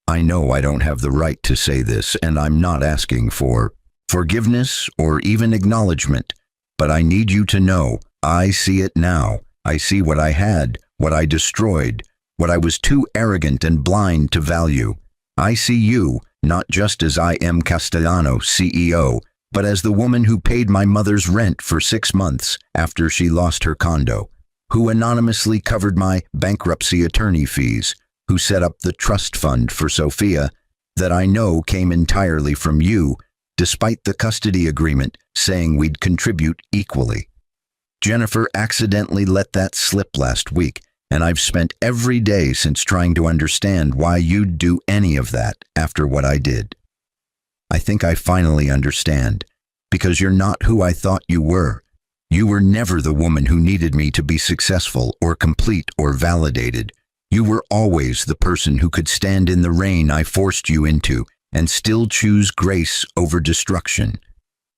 Speaker 1: I know I don't have the right to say this, and I'm not asking for forgiveness or even acknowledgement, but I need you to know I see it now. I see what I had, what I destroyed, what I was too arrogant and blind to value. I see you, not just as I am Castellano, CEO, but as the woman who paid my mother's rent for 6 months after she lost her condo, who anonymously covered my bankruptcy attorney fees, who set up the trust fund for Sophia that I know came entirely from you, despite the custody agreement saying we'd contribute equally. Jennifer accidentally let that slip last week, and I've spent every day since trying to understand why you'd do any of that after what I did. I think I finally understand, because you're not who I thought you were. You were never the woman who needed me to be successful or complete or validated. You were always the person who could stand in the rain I forced you into and still choose grace over destruction.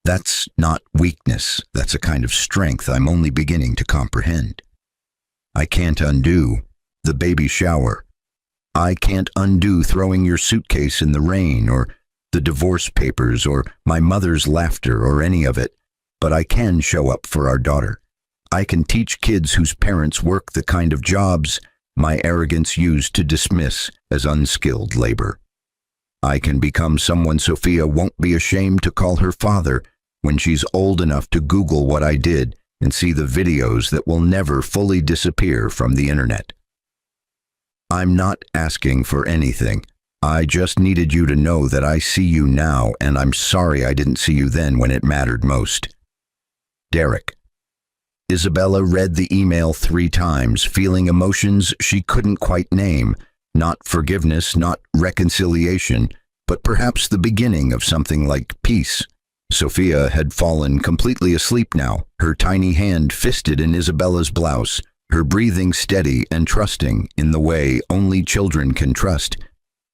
Speaker 1: That's not weakness. That's a kind of strength I'm only beginning to comprehend. I can't undo the baby shower. I can't undo throwing your suitcase in the rain or the divorce papers or my mother's laughter or any of it, but I can show up for our daughter. I can teach kids whose parents work the kind of jobs my arrogance used to dismiss as unskilled labor. I can become someone Sophia won't be ashamed to call her father when she's old enough to Google what I did and see the videos that will never fully disappear from the internet. I'm not asking for anything. I just needed you to know that I see you now, and I'm sorry I didn't see you then when it mattered most. Derek. Isabella read the email 3 times, feeling emotions she couldn't quite name. Not forgiveness, not reconciliation, but perhaps the beginning of something like peace. Sophia had fallen completely asleep now, her tiny hand fisted in Isabella's blouse, her breathing steady and trusting in the way only children can trust.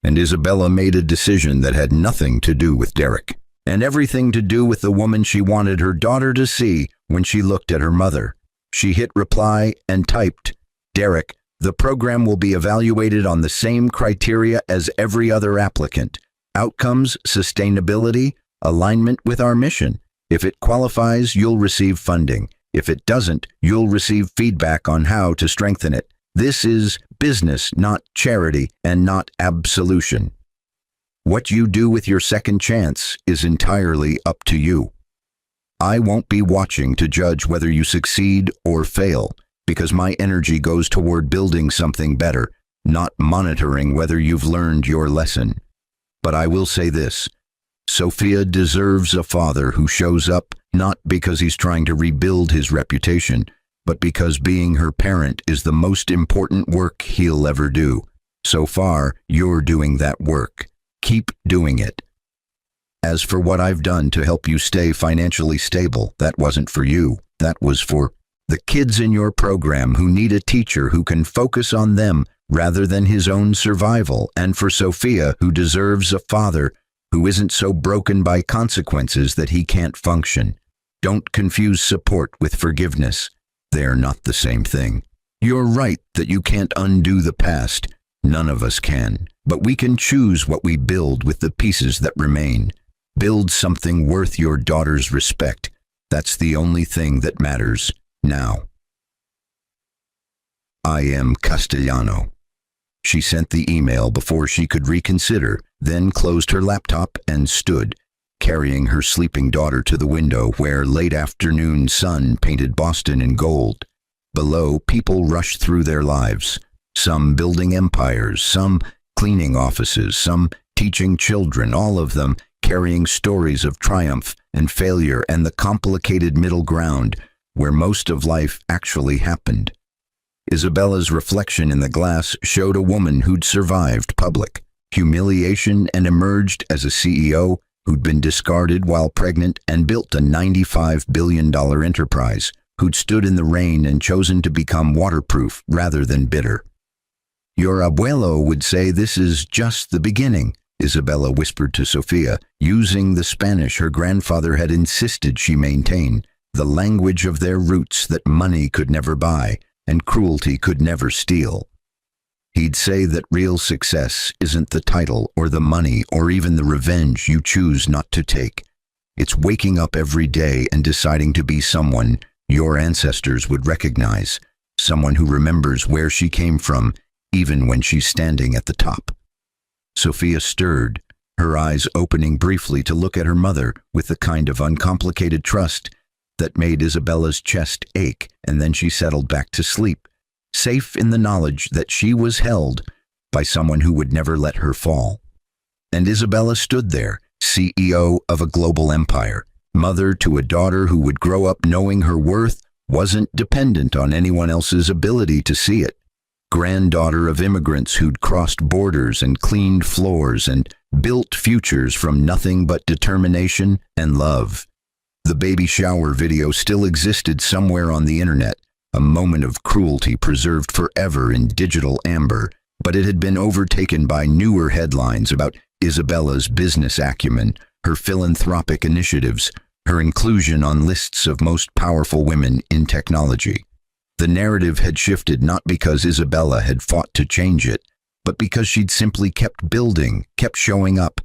Speaker 1: And Isabella made a decision that had nothing to do with Derek, and everything to do with the woman she wanted her daughter to see when she looked at her mother. She hit reply and typed, "Derek, the program will be evaluated on the same criteria as every other applicant. Outcomes, sustainability, alignment with our mission. If it qualifies, you'll receive funding. If it doesn't, you'll receive feedback on how to strengthen it. This is business, not charity, and not absolution. What you do with your second chance is entirely up to you. I won't be watching to judge whether you succeed or fail, because my energy goes toward building something better, not monitoring whether you've learned your lesson. But I will say this. Sophia deserves a father who shows up not because he's trying to rebuild his reputation, but because being her parent is the most important work he'll ever do. So far, you're doing that work. Keep doing it. As for what I've done to help you stay financially stable, that wasn't for you. That was for the kids in your program who need a teacher who can focus on them rather than his own survival, and for Sophia, who deserves a father who isn't so broken by consequences that he can't function. Don't confuse support with forgiveness. They're not the same thing. You're right that you can't undo the past. None of us can. But we can choose what we build with the pieces that remain. Build something worth your daughter's respect. That's the only thing that matters now. I am Castellano. She sent the email before she could reconsider, then closed her laptop and stood, carrying her sleeping daughter to the window where late afternoon sun painted Boston in gold. Below, people rushed through their lives, some building empires, some cleaning offices, some teaching children, all of them carrying stories of triumph and failure and the complicated middle ground where most of life actually happened. Isabella's reflection in the glass showed a woman who'd survived public humiliation and emerged as a CEO, who'd been discarded while pregnant and built a $95 billion enterprise, who'd stood in the rain and chosen to become waterproof rather than bitter. Your abuelo would say this is just the beginning, Isabella whispered to Sofia, using the Spanish her grandfather had insisted she maintain, the language of their roots that money could never buy and cruelty could never steal. He'd say that real success isn't the title or the money or even the revenge you choose not to take. It's waking up every day and deciding to be someone your ancestors would recognize, someone who remembers where she came from, even when she's standing at the top. Sofia stirred, her eyes opening briefly to look at her mother with the kind of uncomplicated trust that made Isabella's chest ache, and then she settled back to sleep, safe in the knowledge that she was held by someone who would never let her fall. And Isabella stood there, CEO of a global empire, mother to a daughter who would grow up knowing her worth wasn't dependent on anyone else's ability to see it, granddaughter of immigrants who'd crossed borders and cleaned floors and built futures from nothing but determination and love. The baby shower video still existed somewhere on the internet, a moment of cruelty preserved forever in digital amber, but it had been overtaken by newer headlines about Isabella's business acumen, her philanthropic initiatives, her inclusion on lists of most powerful women in technology. The narrative had shifted not because Isabella had fought to change it, but because she'd simply kept building, kept showing up,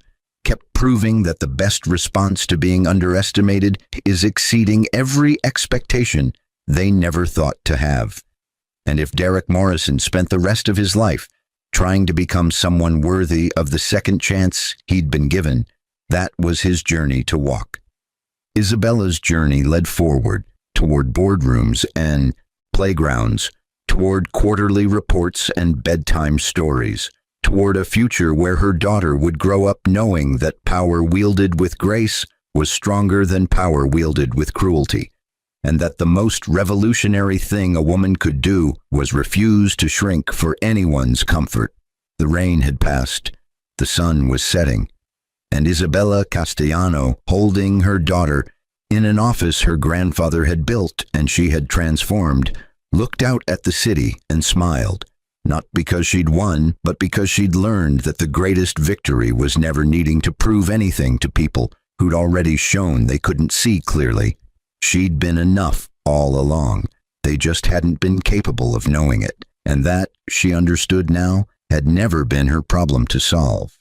Speaker 1: kept proving that the best response to being underestimated is exceeding every expectation they never thought to have. And if Derek Morrison spent the rest of his life trying to become someone worthy of the second chance he'd been given, that was his journey to walk. Isabella's journey led forward, toward boardrooms and playgrounds, toward quarterly reports and bedtime stories, toward a future where her daughter would grow up knowing that power wielded with grace was stronger than power wielded with cruelty, and that the most revolutionary thing a woman could do was refuse to shrink for anyone's comfort. The rain had passed, the sun was setting, and Isabella Castellano, holding her daughter in an office her grandfather had built and she had transformed, looked out at the city and smiled, not because she'd won, but because she'd learned that the greatest victory was never needing to prove anything to people who'd already shown they couldn't see clearly. She'd been enough all along. They just hadn't been capable of knowing it, and that, she understood now, had never been her problem to solve.